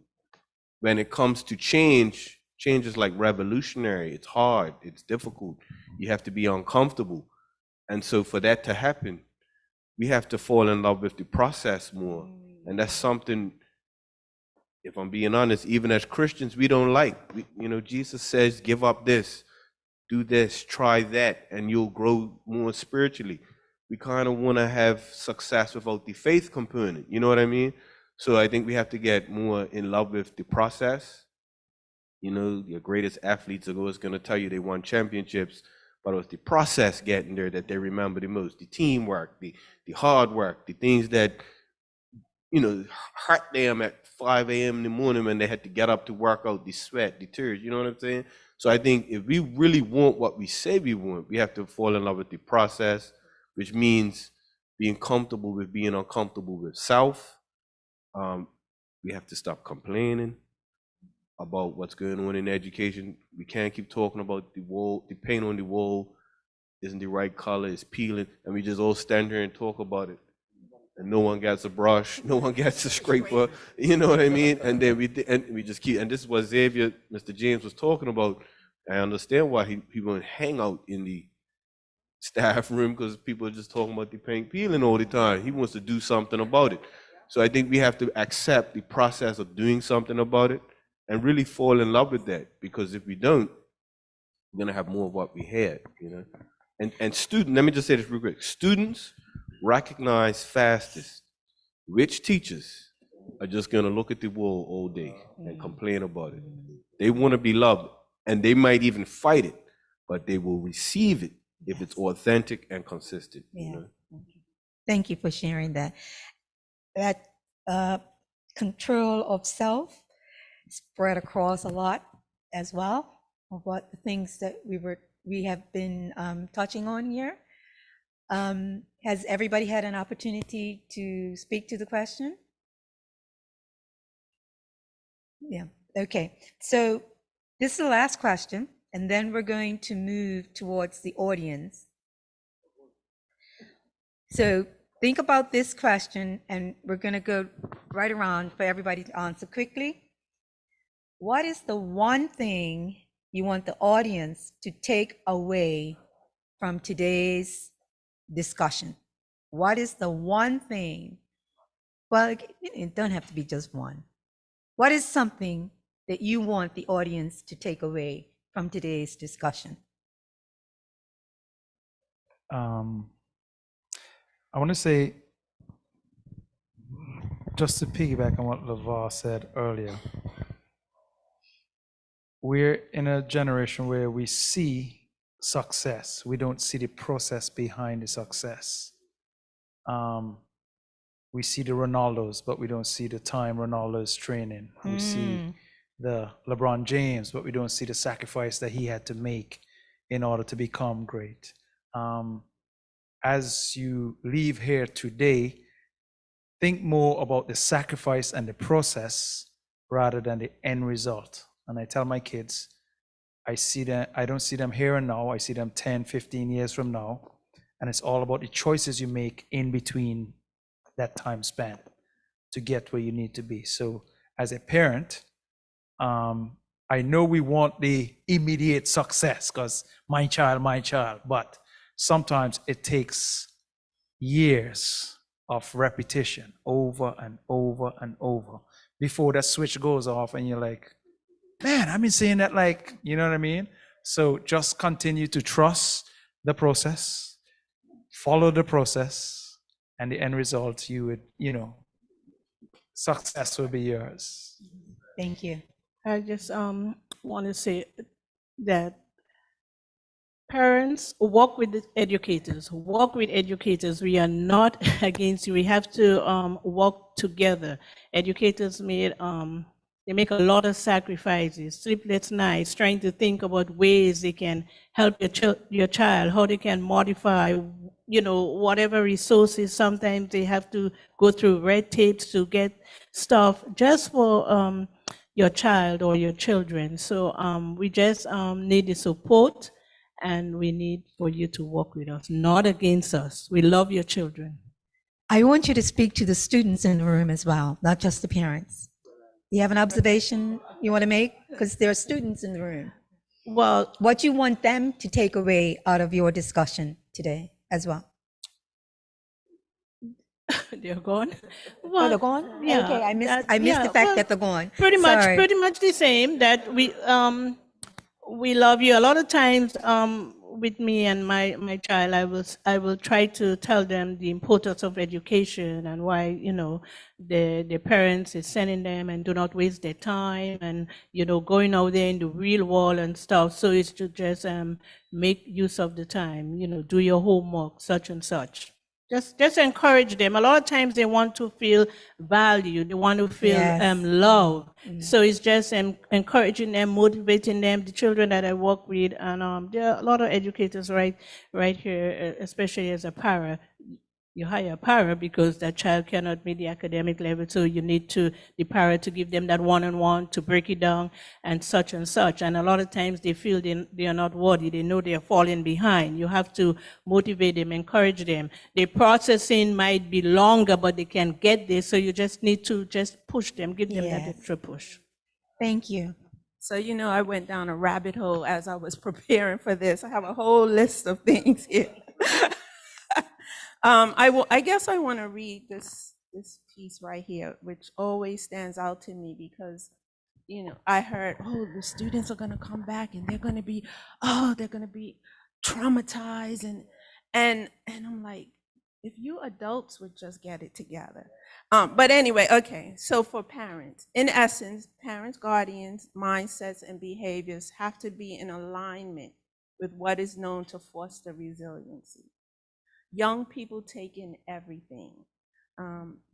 when it comes to change, change is like revolutionary. It's hard, it's difficult. You have to be uncomfortable. And so for that to happen, we have to fall in love with the process more. And that's something, if I'm being honest, even as Christians, we don't like. Jesus says, give up this, do this, try that, and you'll grow more spiritually. We kind of want to have success without the faith component. You know what I mean? So I think we have to get more in love with the process. Your greatest athletes are always going to tell you they won championships, but it was the process getting there that they remember the most. The teamwork, the hard work, the things that, hurt them at 5 a.m. in the morning when they had to get up to work out, the sweat, the tears, you know what I'm saying? So I think if we really want what we say we want, we have to fall in love with the process, which means being comfortable with being uncomfortable with self. We have to stop complaining about what's going on in education. We can't keep talking about the wall, the paint on the wall isn't the right color, it's peeling, and we just all stand here and talk about it. And no one gets a brush, no one gets a scraper, you know what I mean? And then we just keep, and this is what Xavier, Mr. James was talking about. I understand why he won't hang out in the staff room, because people are just talking about the paint peeling all the time. He wants to do something about it. So I think we have to accept the process of doing something about it and really fall in love with that, because if we don't, we're gonna have more of what we had, And students, let me just say this real quick. Students recognize fastest which teachers are just gonna look at the wall all day and complain about it. They want to be loved, and they might even fight it, but they will receive it if it's authentic and consistent. Thank you for sharing that. That control of self spread across a lot as well, of what the things that we have been touching on here. Has everybody had an opportunity to speak to the question? Yeah, okay. So this is the last question, and then we're going to move towards the audience. So think about this question, and we're going to go right around for everybody to answer quickly. What is the one thing you want the audience to take away from today's discussion? What is the one thing? Well, it don't have to be just one. What is something that you want the audience to take away from today's discussion? I want to say, just to piggyback on what LeVar said earlier, we're in a generation where we see success. We don't see the process behind the success. We see the Ronaldos, but we don't see the time Ronaldo's training. We see the LeBron James, but we don't see the sacrifice that he had to make in order to become great. As you leave here today, think more about the sacrifice and the process rather than the end result. And I tell my kids, I don't see them here and now, I see them 10, 15 years from now. And it's all about the choices you make in between that time span to get where you need to be. So as a parent, I know we want the immediate success because my child, but sometimes it takes years of repetition over and over and over before that switch goes off and you're like, man, I've been saying that, like, you know what I mean? So just continue to trust the process, follow the process, and the end result, you would, success will be yours. Thank you. I just want to say that parents work with the educators. We are not against you. We have to work together. Educators made They make a lot of sacrifices, sleepless nights, trying to think about ways they can help your child, how they can modify, whatever resources. Sometimes they have to go through red tapes to get stuff just for your child or your children. So we just need the support, and we need for you to work with us, not against us. We love your children. I want you to speak to the students in the room as well, not just the parents. You have an observation you want to make? Because there are students in the room. Well, What you want them to take away out of your discussion today as well? they're gone. Oh, they're gone? Yeah, Okay, I missed the fact that they're gone. Pretty Sorry. much the same. That we love you. A lot of times, with me and my child, I will try to tell them the importance of education and why the parents is sending them, and do not waste their time, and going out there in the real world and stuff. So it's to just make use of the time. Do your homework, such and such. Just encourage them. A lot of times they want to feel valued. They want to feel Yes. love. So it's just encouraging them, motivating them. The children that I work with, and there are a lot of educators right here, especially as a para. You hire a para because that child cannot meet the academic level, so you need the para to give them that one-on-one to break it down and such and such. And a lot of times they feel they are not worthy. They know they are falling behind. You have to motivate them, encourage them. The processing might be longer, but they can get there. So you just need to just push them, give them that Yes. extra push. Thank you. So, I went down a rabbit hole as I was preparing for this. I have a whole list of things here. I guess I want to read this piece right here, which always stands out to me because, I heard, the students are going to come back and they're going to be traumatized, and I'm like, if you adults would just get it together. But anyway, okay. So for parents, in essence, parents, guardians, mindsets, and behaviors have to be in alignment with what is known to foster resiliency. Young people take in everything.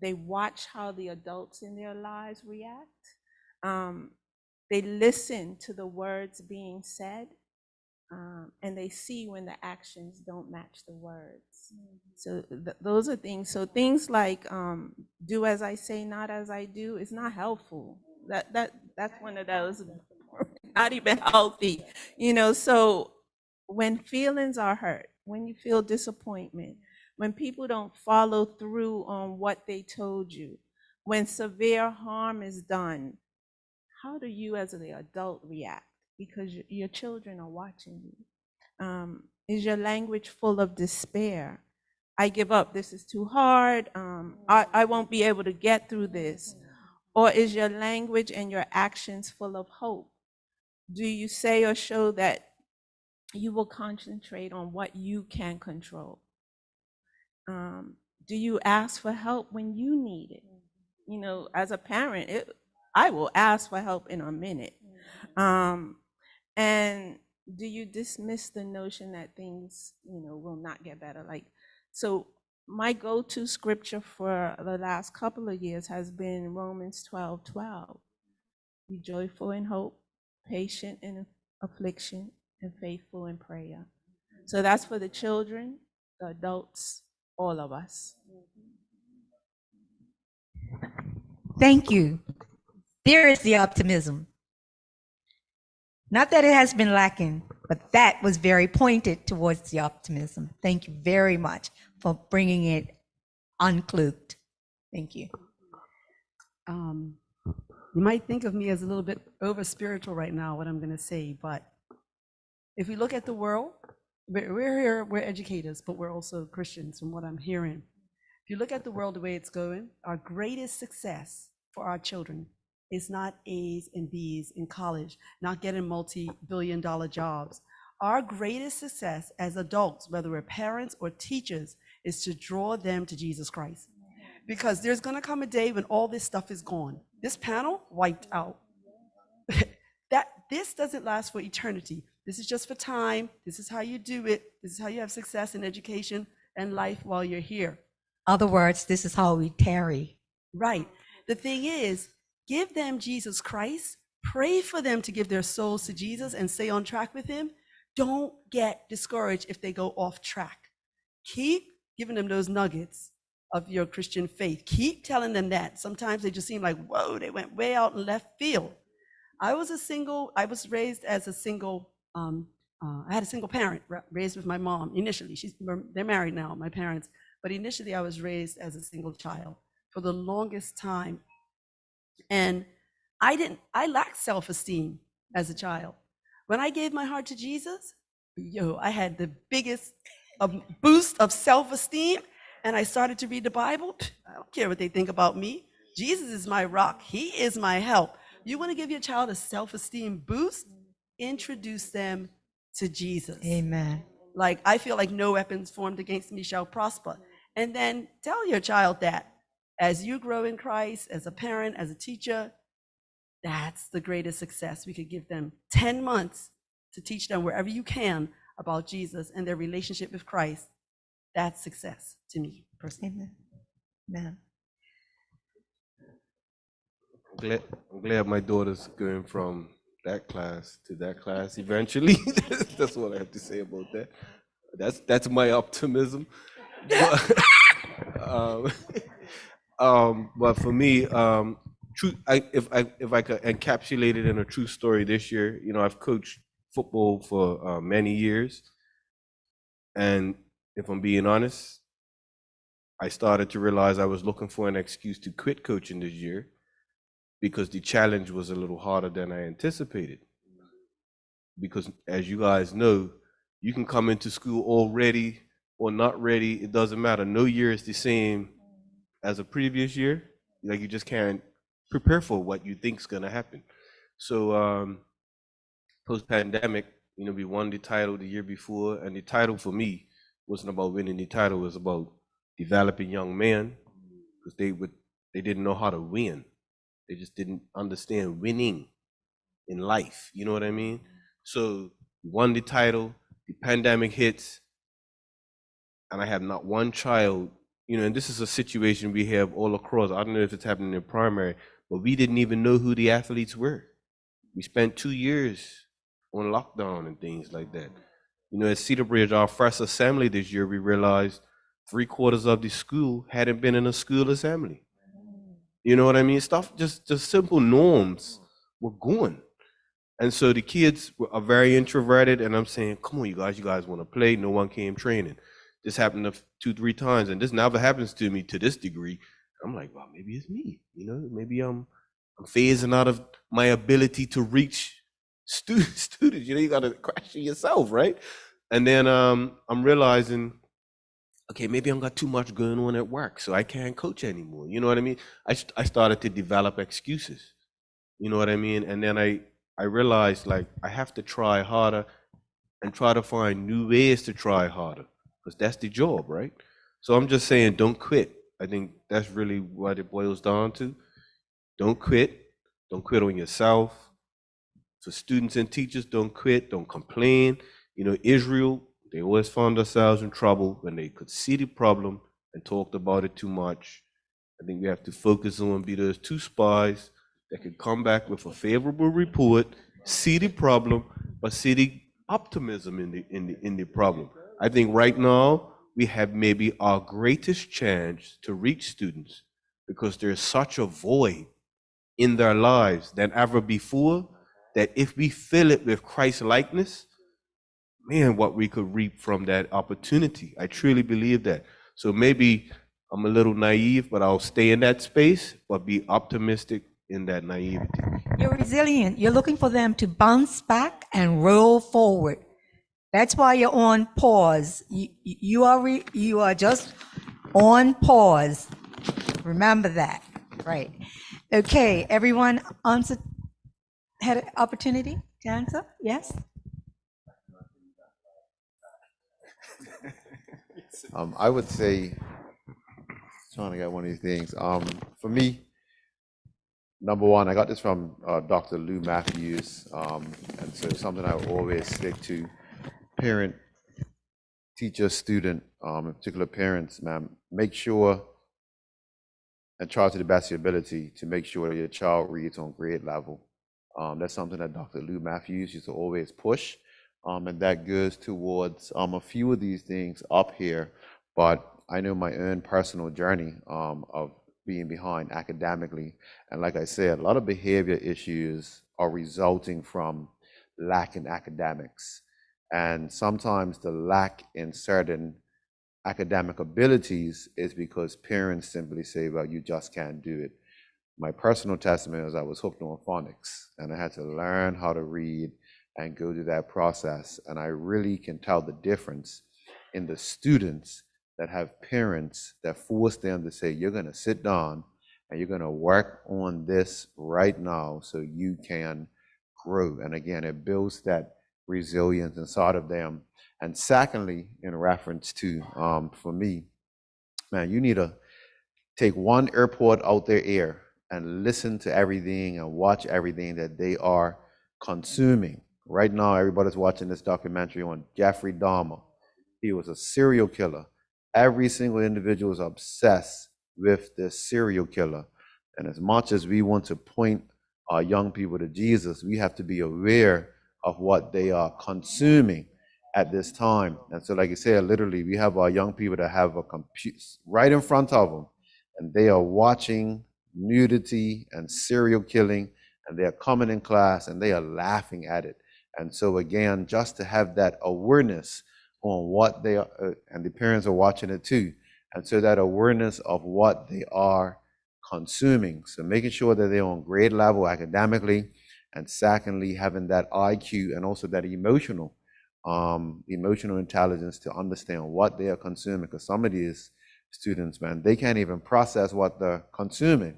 They watch how the adults in their lives react. They listen to the words being said, and they see when the actions don't match the words. So those are things. So things like do as I say, not as I do is not helpful. That's one of those not even healthy. So when feelings are hurt, when you feel disappointment, when people don't follow through on what they told you, when severe harm is done, how do you as the adult react? Because your children are watching you. Is your language full of despair? I give up, this is too hard, I won't be able to get through this. Or is your language and your actions full of hope? Do you say or show that you will concentrate on what you can control? Do you ask for help when you need it? As a parent, I will ask for help in a minute. And do you dismiss the notion that things, will not get better? So my go-to scripture for the last couple of years has been Romans 12:12. Be joyful in hope, patient in affliction, and faithful in prayer. So that's for the children, the adults, all of us. Thank you. There is the optimism. Not that it has been lacking, but that was very pointed towards the optimism. Thank you very much for bringing it uncloaked. Thank you. You might think of me as a little bit over spiritual right now, what I'm going to say, but if we look at the world, we're here, we're educators, but we're also Christians from what I'm hearing. If you look at the world the way it's going, our greatest success for our children is not A's and B's in college, not getting multi-billion-dollar jobs. Our greatest success as adults, whether we're parents or teachers, is to draw them to Jesus Christ. Because there's going to come a day when all this stuff is gone. This panel wiped out. This doesn't last for eternity. This is just for time. This is how you do it. This is how you have success in education and life while you're here. Other words, this is how we tarry. Right. The thing is, give them Jesus Christ, pray for them to give their souls to Jesus and stay on track with him. Don't get discouraged if they go off track. Keep giving them those nuggets of your Christian faith. Keep telling them that. Sometimes they just seem like, whoa, they went way out in left field. I was raised as a single, I had a single parent, raised with my mom initially. They're married now, my parents. But initially I was raised as a single child for the longest time. And I lacked self-esteem as a child. When I gave my heart to Jesus, I had the biggest boost of self-esteem, and I started to read the Bible. I don't care what they think about me. Jesus is my rock. He is my help. You want to give your child a self-esteem boost? Introduce them to Jesus. Amen. Like, I feel like no weapons formed against me shall prosper. And then tell your child that as you grow in Christ, as a parent, as a teacher, that's the greatest success. We could give them 10 months to teach them wherever you can about Jesus and their relationship with Christ. That's success to me personally. Amen. Amen. I'm glad my daughter's going from that class to that class eventually. That's what I have to say about that. That's my optimism. But for me, if I could encapsulate it in a true story this year, I've coached football for many years, and if I'm being honest, I started to realize I was looking for an excuse to quit coaching this year because the challenge was a little harder than I anticipated. Because as you guys know, you can come into school all ready or not ready. It doesn't matter. No year is the same as a previous year. Like, you just can't prepare for what you think is going to happen. So post-pandemic, we won the title the year before, and the title for me wasn't about winning the title. It was about developing young men, because they didn't know how to win. They just didn't understand winning in life. You know what I mean? So we won the title, the pandemic hits, and I have not one child, and this is a situation we have all across. I don't know if it's happening in primary, but we didn't even know who the athletes were. We spent 2 years on lockdown and things like that. At Cedar Bridge, our first assembly this year, we realized 3/4 of the school hadn't been in a school assembly. You know what I mean? Stuff, just simple norms were going. And so the kids are very introverted, and I'm saying, come on, you guys want to play? No one came training. This happened 2-3 times, and this never happens to me to this degree. I'm like, well, maybe it's me. Maybe I'm phasing out of my ability to reach students. You got to question yourself, right? And then I'm realizing, okay, maybe I've got too much going on at work, so I can't coach anymore. You know what I mean? I started to develop excuses. You know what I mean? And then I realized, like, I have to try harder and try to find new ways to try harder, because that's the job, right? So I'm just saying, don't quit. I think that's really what it boils down to. Don't quit. Don't quit on yourself. For students and teachers, don't quit. Don't complain. Israel, they always found themselves in trouble when they could see the problem and talked about it too much. I think we have to focus on be those 2 spies that could come back with a favorable report, see the problem, but see the optimism in the problem. I think right now we have maybe our greatest chance to reach students, because there's such a void in their lives than ever before, that if we fill it with Christ likeness, man, what we could reap from that opportunity. I truly believe that. So maybe I'm a little naive, but I'll stay in that space, but be optimistic in that naivety. You're resilient. You're looking for them to bounce back and roll forward. That's why you're on pause. You are just on pause. Remember that, right? Okay, everyone had an opportunity to answer? Yes? I would say, trying to get one of these things. For me, number one, I got this from Dr. Lou Matthews, and so something I always stick to: parent, teacher, student, in particular parents, man, make sure and try to the best of your ability to make sure that your child reads on grade level. That's something that Dr. Lou Matthews used to always push, and that goes towards a few of these things up here. But I know my own personal journey of being behind academically, and like I said, a lot of behavior issues are resulting from lack in academics, and sometimes the lack in certain academic abilities is because parents simply say, well, you just can't do it. My personal testimony is I was hooked on phonics, and I had to learn how to read and go through that process. And I really can tell the difference in the students that have parents that force them to say, you're going to sit down and you're going to work on this right now so you can grow. And again, it builds that resilience inside of them. And secondly, in reference to, for me, man, you need to take one airport out their ear and listen to everything and watch everything that they are consuming. Right now, everybody's watching this documentary on Jeffrey Dahmer. He was a serial killer. Every single individual is obsessed with this serial killer. And as much as we want to point our young people to Jesus, we have to be aware of what they are consuming at this time. And so, like you said, literally, we have our young people that have a computer right in front of them, and they are watching nudity and serial killing, and they are coming in class and they are laughing at it. And so, again, just to have that awareness on what they are, and the parents are watching it too. And so that awareness of what they are consuming. So making sure that they're on grade level academically, and secondly, having that IQ and also that emotional intelligence to understand what they are consuming. Because some of these students, man, they can't even process what they're consuming,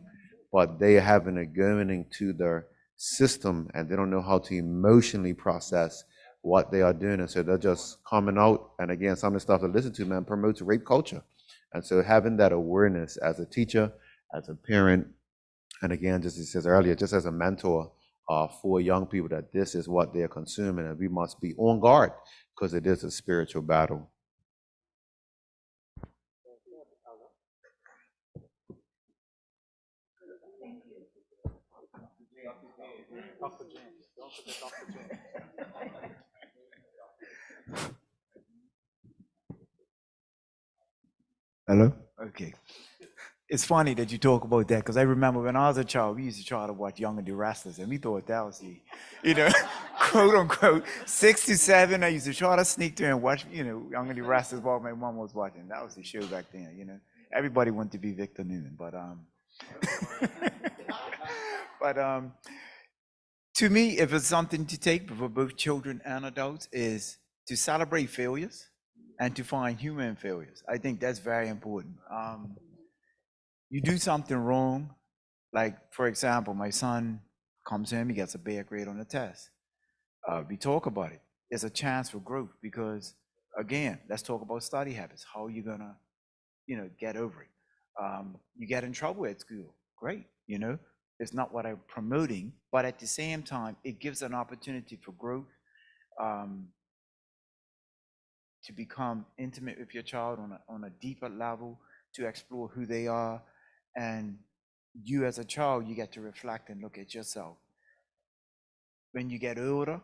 but they are having it going into their system and they don't know how to emotionally process what they are doing. And so they're just coming out. And again, some of the stuff to listen to, man, promotes rape culture. And so having that awareness as a teacher, as a parent, and again, just as it says earlier, just as a mentor for young people, that this is what they're consuming and we must be on guard because it is a spiritual battle. Hello? Okay. It's funny that you talk about that because I remember when I was a child, we used to try to watch Young and the Restless, and we thought that was the, quote unquote, 6 to 7. I used to try to sneak through and watch, Young and the Restless while my mom was watching. That was the show back then, Everybody wanted to be Victor Newman, but to me, if it's something to take for both children and adults, is to celebrate failures and to find humor in failures. I think that's very important. You do something wrong, like, for example, my son comes in, he gets a bad grade on the test. We talk about it. There's a chance for growth because, again, let's talk about study habits. How are you gonna, get over it? You get in trouble at school, great, It's not what I'm promoting, but at the same time, it gives an opportunity for growth, to become intimate with your child on a deeper level, to explore who they are. And you as a child, you get to reflect and look at yourself. When you get older,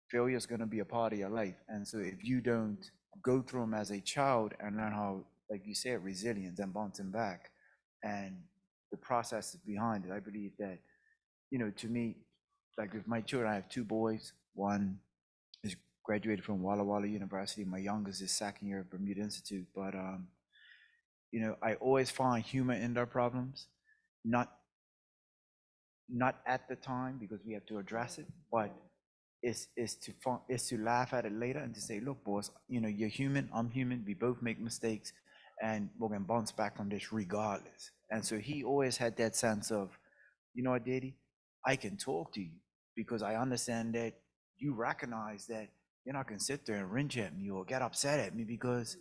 failure is going to be a part of your life. And so if you don't go through them as a child and learn how, like you said, resilience and bouncing back and the processes behind it, I believe that, to me, like with my children, I have 2 boys. One is graduated from Walla Walla University. My youngest is second year at Bermuda Institute. But, I always find humor in their problems, not at the time because we have to address it, but is to laugh at it later and to say, look, boss, you're human, I'm human, we both make mistakes, and we're gonna bounce back from this regardless. And so he always had that sense of, you know what, Daddy, I can talk to you because I understand that you recognize that you're not gonna sit there and whinge at me or get upset at me because,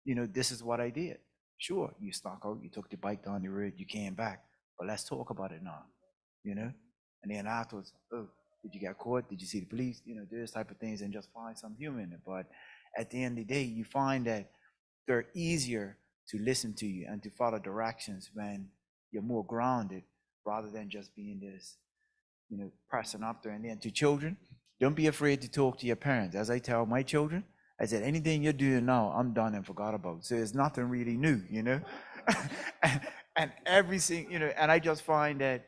this is what I did. Sure, you snuck out, you took the bike down the road, you came back, but let's talk about it now, And then afterwards, oh, did you get caught? Did you see the police? Those type of things, and just find some humor in it. But at the end of the day, you find that they're easier to listen to you and to follow directions when you're more grounded rather than just being this, pressing up there. And then to children, don't be afraid to talk to your parents. As I tell my children, I said, anything you're doing now, I'm done and forgot about. So it's nothing really new, and everything, and I just find that,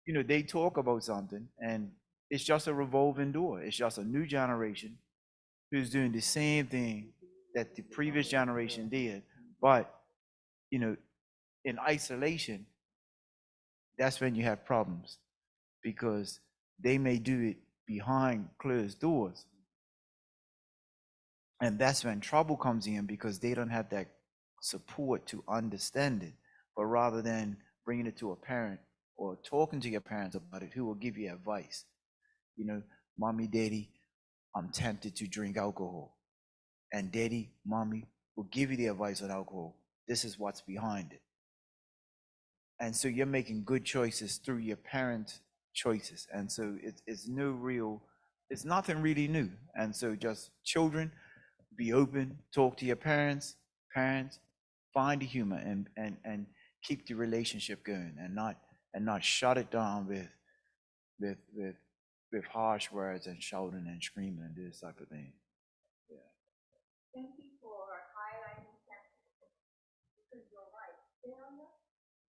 they talk about something and it's just a revolving door. It's just a new generation who's doing the same thing that the previous generation did. But, in isolation, that's when you have problems, because they may do it behind closed doors. And that's when trouble comes in, because they don't have that support to understand it. But rather than bringing it to a parent or talking to your parents about it, who will give you advice. Mommy, daddy, I'm tempted to drink alcohol. And daddy, mommy will give you the advice on alcohol. This is what's behind it. And so you're making good choices through your parents' choices. And so it's nothing really new. And so just children, be open, talk to your parents, find the humor and keep the relationship going, and not shut it down with harsh words and shouting and screaming and this type of thing. Thank you for highlighting that, because you're right. Failure,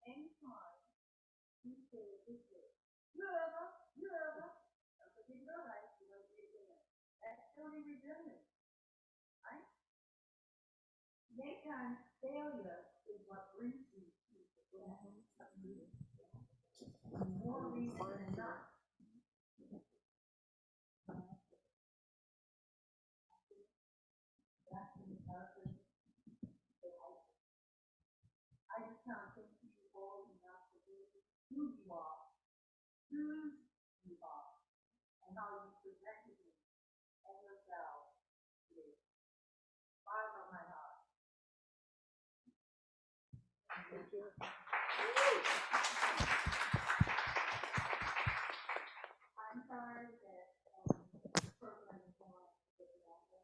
anytime you say this is, you ever, because you know right, you don't get it in. That's totally resilient, right? Many times failure is what brings you to success. More reason than not. I just can't thank you all enough for being who you are, and how you presented me and yourself today. Bottom of my heart. Thank you. I'm sorry that the program is going to get it out there.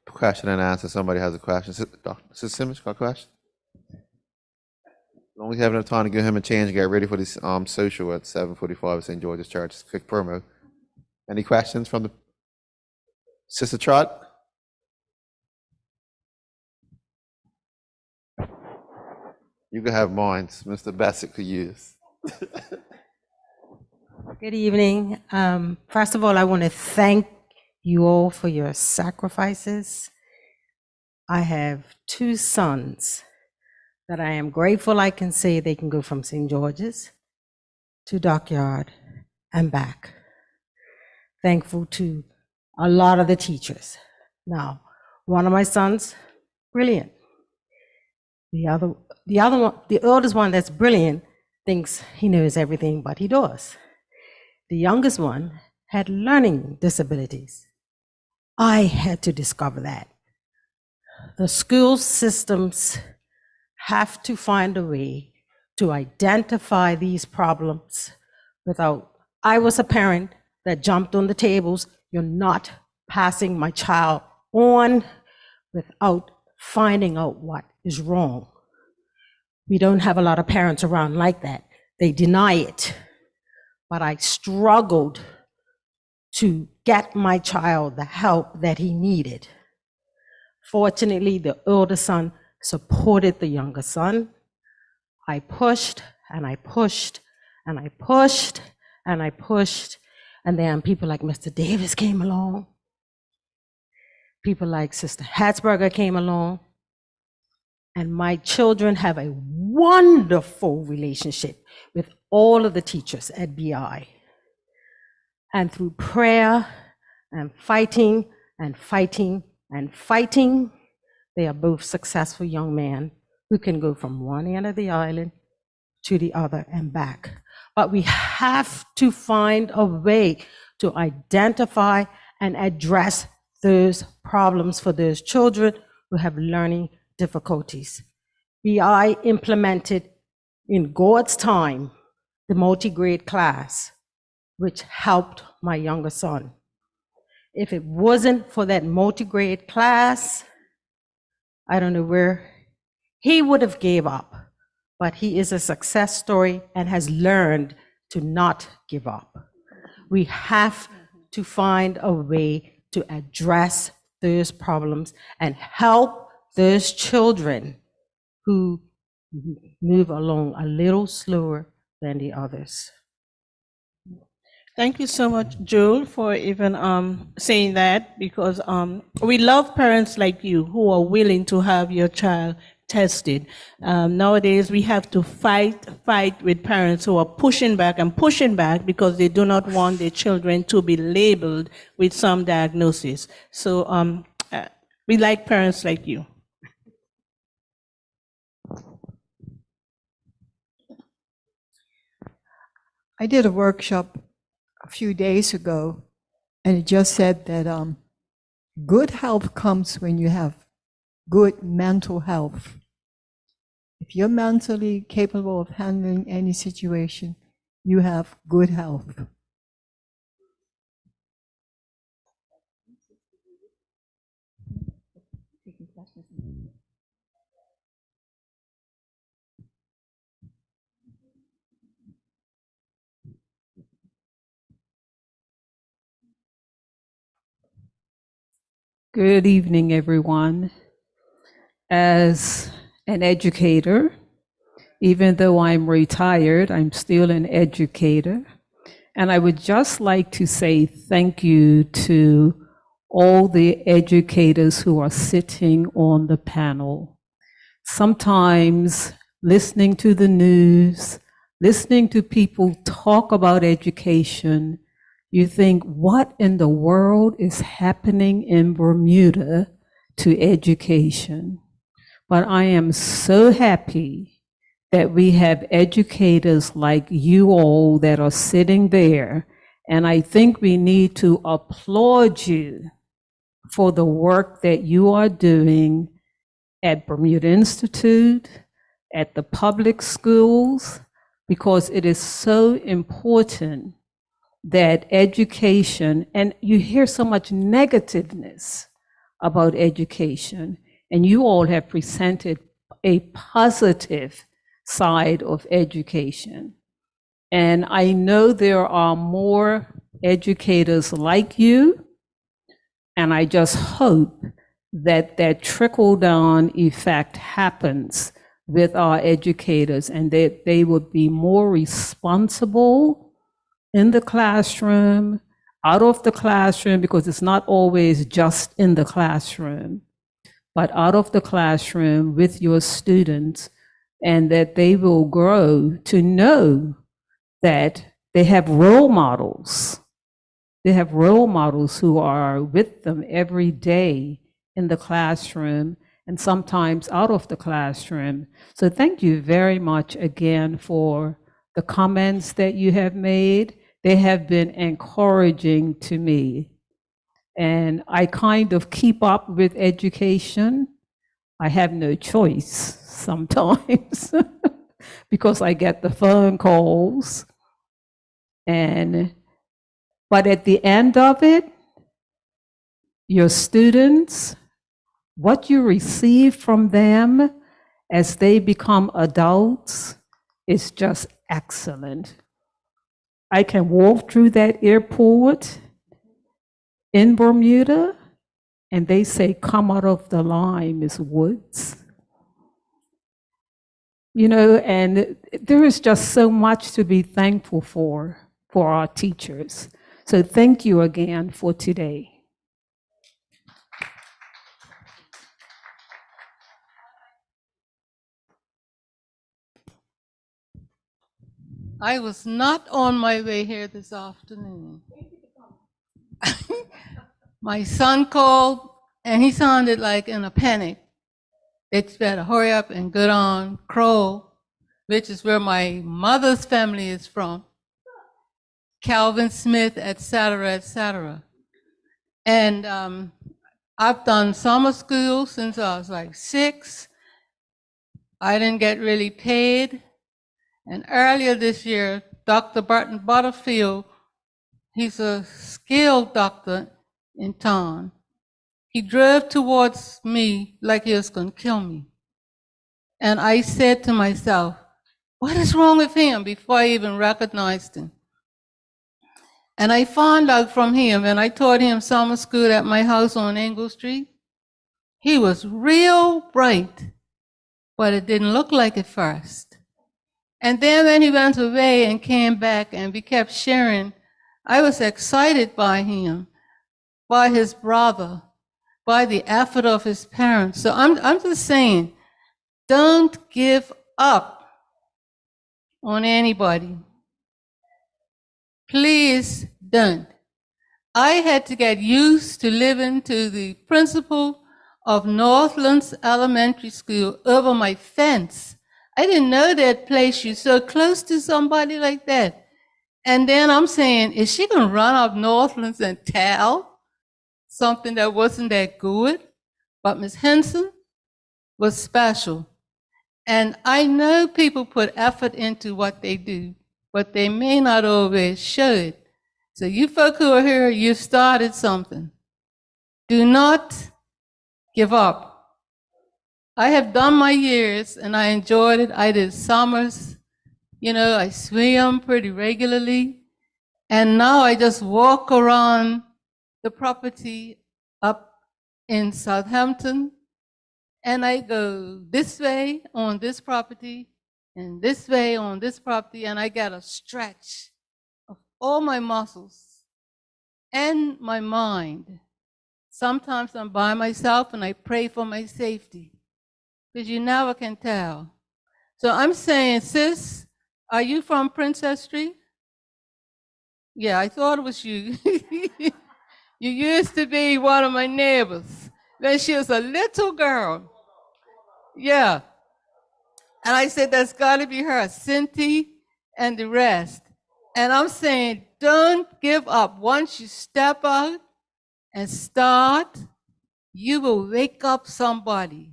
Question and answer. Somebody has a question. Sister Simmons, got a question? Don't we have enough time to give him a change and get ready for this social at 7:45 at St. George's Church? Quick promo. Any questions from the Sister Trot? You can have mine. Mr. Bassett could use. Good evening. First of all, I want to thank you all for your sacrifices. I have 2 sons that I am grateful I can say they can go from St. George's to Dockyard and back. Thankful to a lot of the teachers. Now, one of my sons, brilliant. The other one, the oldest one that's brilliant, thinks he knows everything, but he does. The youngest one had learning disabilities. I had to discover that. The school systems have to find a way to identify these problems without. I was a parent that jumped on the tables. You're not passing my child on without finding out what is wrong. We don't have a lot of parents around like that. They deny it. But I struggled to get my child the help that he needed. Fortunately, the older son supported the younger son. I pushed and I pushed and I pushed and I pushed. And then people like Mr. Davis came along. People like Sister Hatzberger came along. And my children have a wonderful relationship with all of the teachers at BI. And through prayer and fighting and fighting and fighting, they are both successful young men who can go from one end of the island to the other and back. But we have to find a way to identify and address those problems for those children who have learning difficulties. BI implemented in God's time the multi-grade class, which helped my younger son. If it wasn't for that multi-grade class, I don't know where he would have gave up, but he is a success story and has learned to not give up. We have to find a way to address those problems and help those children who move along a little slower than the others. Thank you so much, Joel, for even saying that, because we love parents like you who are willing to have your child tested. Nowadays, we have to fight with parents who are pushing back because they do not want their children to be labeled with some diagnosis. So we like parents like you. I did a workshop a few days ago, and it just said that good health comes when you have good mental health. If you're mentally capable of handling any situation, you have good health. Good evening, everyone. As an educator, even though I'm retired, I'm still an educator. And I would just like to say thank you to all the educators who are sitting on the panel. Sometimes listening to the news, listening to people talk about education, you think, what in the world is happening in Bermuda to education? But I am so happy that we have educators like you all that are sitting there. And I think we need to applaud you for the work that you are doing at Bermuda Institute, at the public schools, because it is so important that education, and you hear so much negativeness about education, and you all have presented a positive side of education. And I know there are more educators like you, and I just hope that that trickle-down effect happens with our educators, and that they would be more responsible in the classroom, out of the classroom, because it's not always just in the classroom, but out of the classroom with your students, and that they will grow to know that they have role models. They have role models who are with them every day in the classroom and sometimes out of the classroom. So thank you very much again for the comments that you have made. They have been encouraging to me. And I kind of keep up with education. I have no choice sometimes because I get the phone calls. But at the end of it, your students, what you receive from them as they become adults is just excellent. I can walk through that airport in Bermuda and they say, come out of the line, Miss Woods. You know, and there is just so much to be thankful for our teachers. So thank you again for today. I was not on my way here this afternoon. My son called and he sounded like in a panic. It's better hurry up and get on Crow, which is where my mother's family is from. Calvin Smith, et cetera, et cetera. And I've done summer school since I was like 6. I didn't get really paid. And earlier this year, Dr. Barton Butterfield, he's a skilled doctor in town. He drove towards me like he was going to kill me. And I said to myself, what is wrong with him, before I even recognized him? And I found out from him, and I taught him summer school at my house on Engle Street. He was real bright, but it didn't look like it first. And then when he went away and came back and we kept sharing, I was excited by him, by his brother, by the effort of his parents. So I'm just saying, don't give up on anybody. Please don't. I had to get used to living to the principal of Northlands Elementary School over my fence. I didn't know they'd place you so close to somebody like that. And then I'm saying, is she going to run up Northlands and tell something that wasn't that good? But Ms. Henson was special. And I know people put effort into what they do, but they may not always show it. So you folk who are here, you started something. Do not give up. I have done my years and I enjoyed it. I did summers. I swim pretty regularly. And now I just walk around the property up in Southampton, and I go this way on this property and this way on this property, and I get a stretch of all my muscles and my mind. Sometimes I'm by myself and I pray for my safety, because you never can tell. So I'm saying, sis, are you from Princess Street? Yeah, I thought it was you. You used to be one of my neighbors when she was a little girl. Yeah. And I said, that's got to be her, Cynthia and the rest. And I'm saying, don't give up. Once you step out and start, you will wake up somebody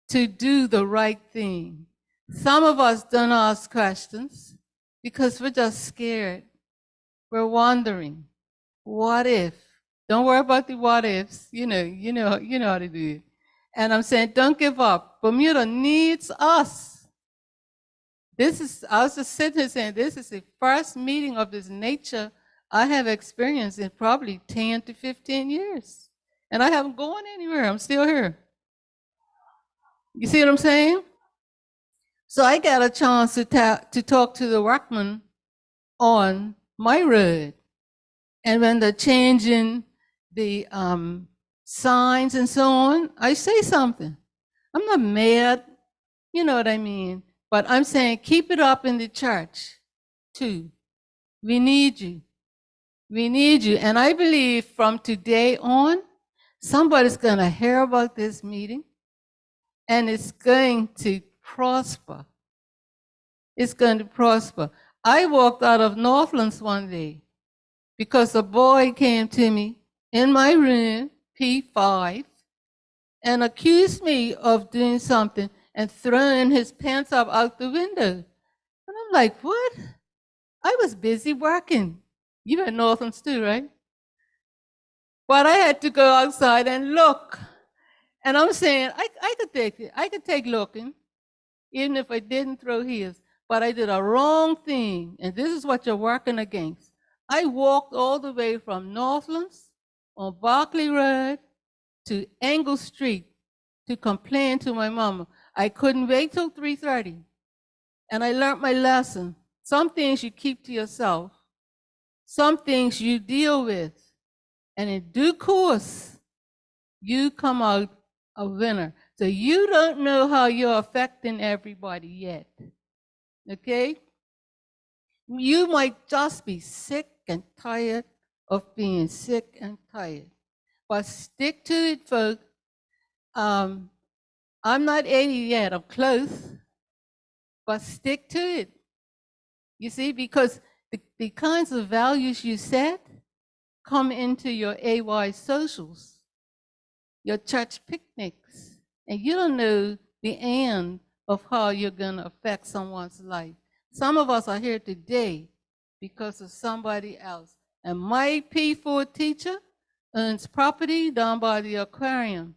to do the right thing. Some of us don't ask questions because we're just scared. We're wondering, what if? Don't worry about the what ifs. You know how to do it. And I'm saying, don't give up. Bermuda needs us. I was just sitting here saying, this is the first meeting of this nature I have experienced in probably 10 to 15 years. And I haven't gone anywhere. I'm still here. You see what I'm saying? So I got a chance to talk to the workmen on my road. And when they're changing the signs and so on, I say something. I'm not mad, you know what I mean? But I'm saying keep it up in the church too. We need you. We need you. And I believe from today on, somebody's going to hear about this meeting and it's going to prosper. It's going to prosper. I walked out of Northlands one day because a boy came to me in my room, P5, and accused me of doing something and throwing his pants up out the window. And I'm like, what? I was busy working. You at Northlands too, right? But I had to go outside and look. And I'm saying, I could take it. I could take looking, even if I didn't throw his. But I did a wrong thing, and this is what you're working against. I walked all the way from Northlands on Berkeley Road to Engle Street to complain to my mama. I couldn't wait till 3:30. And I learned my lesson. Some things you keep to yourself. Some things you deal with. And in due course, you come out a winner. So you don't know how you're affecting everybody yet. Okay? You might just be sick and tired of being sick and tired. But stick to it, folks. I'm not 80 yet, I'm close. But stick to it. You see, because the kinds of values you set come into your AY socials, your church picnics, and you don't know the end of how you're going to affect someone's life. Some of us are here today because of somebody else. And my P4 teacher owns property down by the aquarium.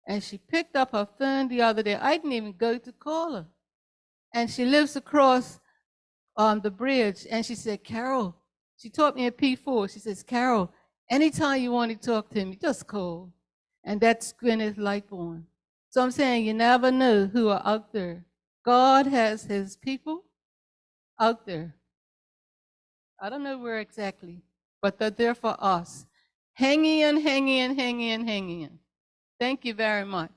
And she picked up her phone the other day. I didn't even go to call her. And she lives across the bridge. And she said, Carol, she taught me at P4. She says, Carol, anytime you want to talk to me, just call. And that's Gwyneth Lightbourne. So I'm saying you never know who are out there. God has his people out there. I don't know where exactly, but they're there for us. Hang in, hang in, hang in, hang in. Thank you very much.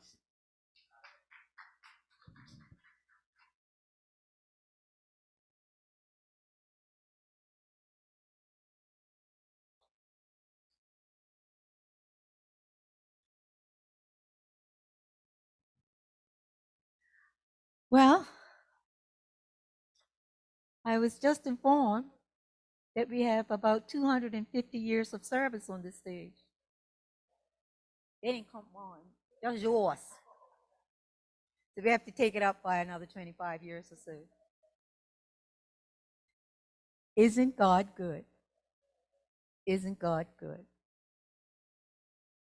Well, I was just informed that we have about 250 years of service on this stage. They didn't come on. That's yours. So we have to take it up by another 25 years or so. Isn't God good? Isn't God good?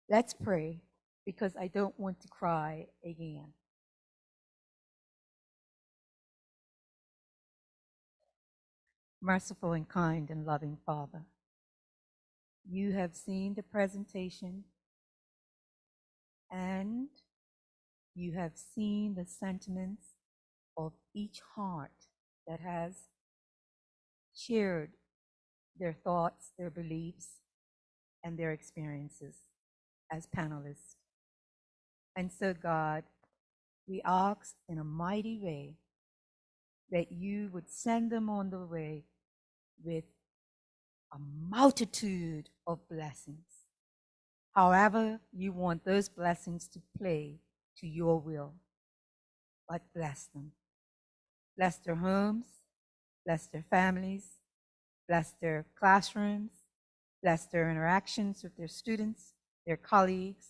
Let's pray, because I don't want to cry again. Merciful and kind and loving Father, you have seen the presentation and you have seen the sentiments of each heart that has shared their thoughts, their beliefs, and their experiences as panelists. And so, God, we ask in a mighty way that you would send them on the way with a multitude of blessings. However you want those blessings to play to your will, but bless them. Bless their homes, bless their families, bless their classrooms, bless their interactions with their students, their colleagues,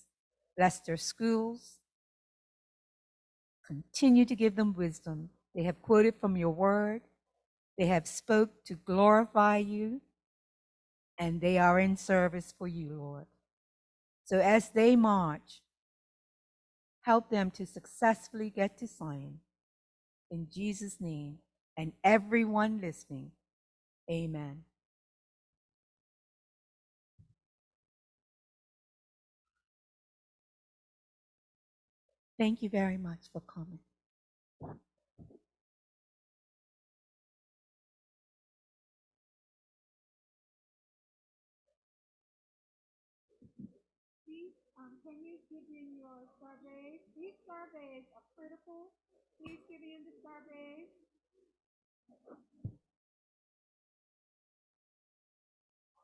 bless their schools. Continue to give them wisdom. They have quoted from your word. They have spoke to glorify you, and they are in service for you, Lord. So as they march, help them to successfully get to Zion. In Jesus' name, and everyone listening, amen. Thank you very much for coming. Can you give in your surveys? These surveys are critical. Please give in the surveys.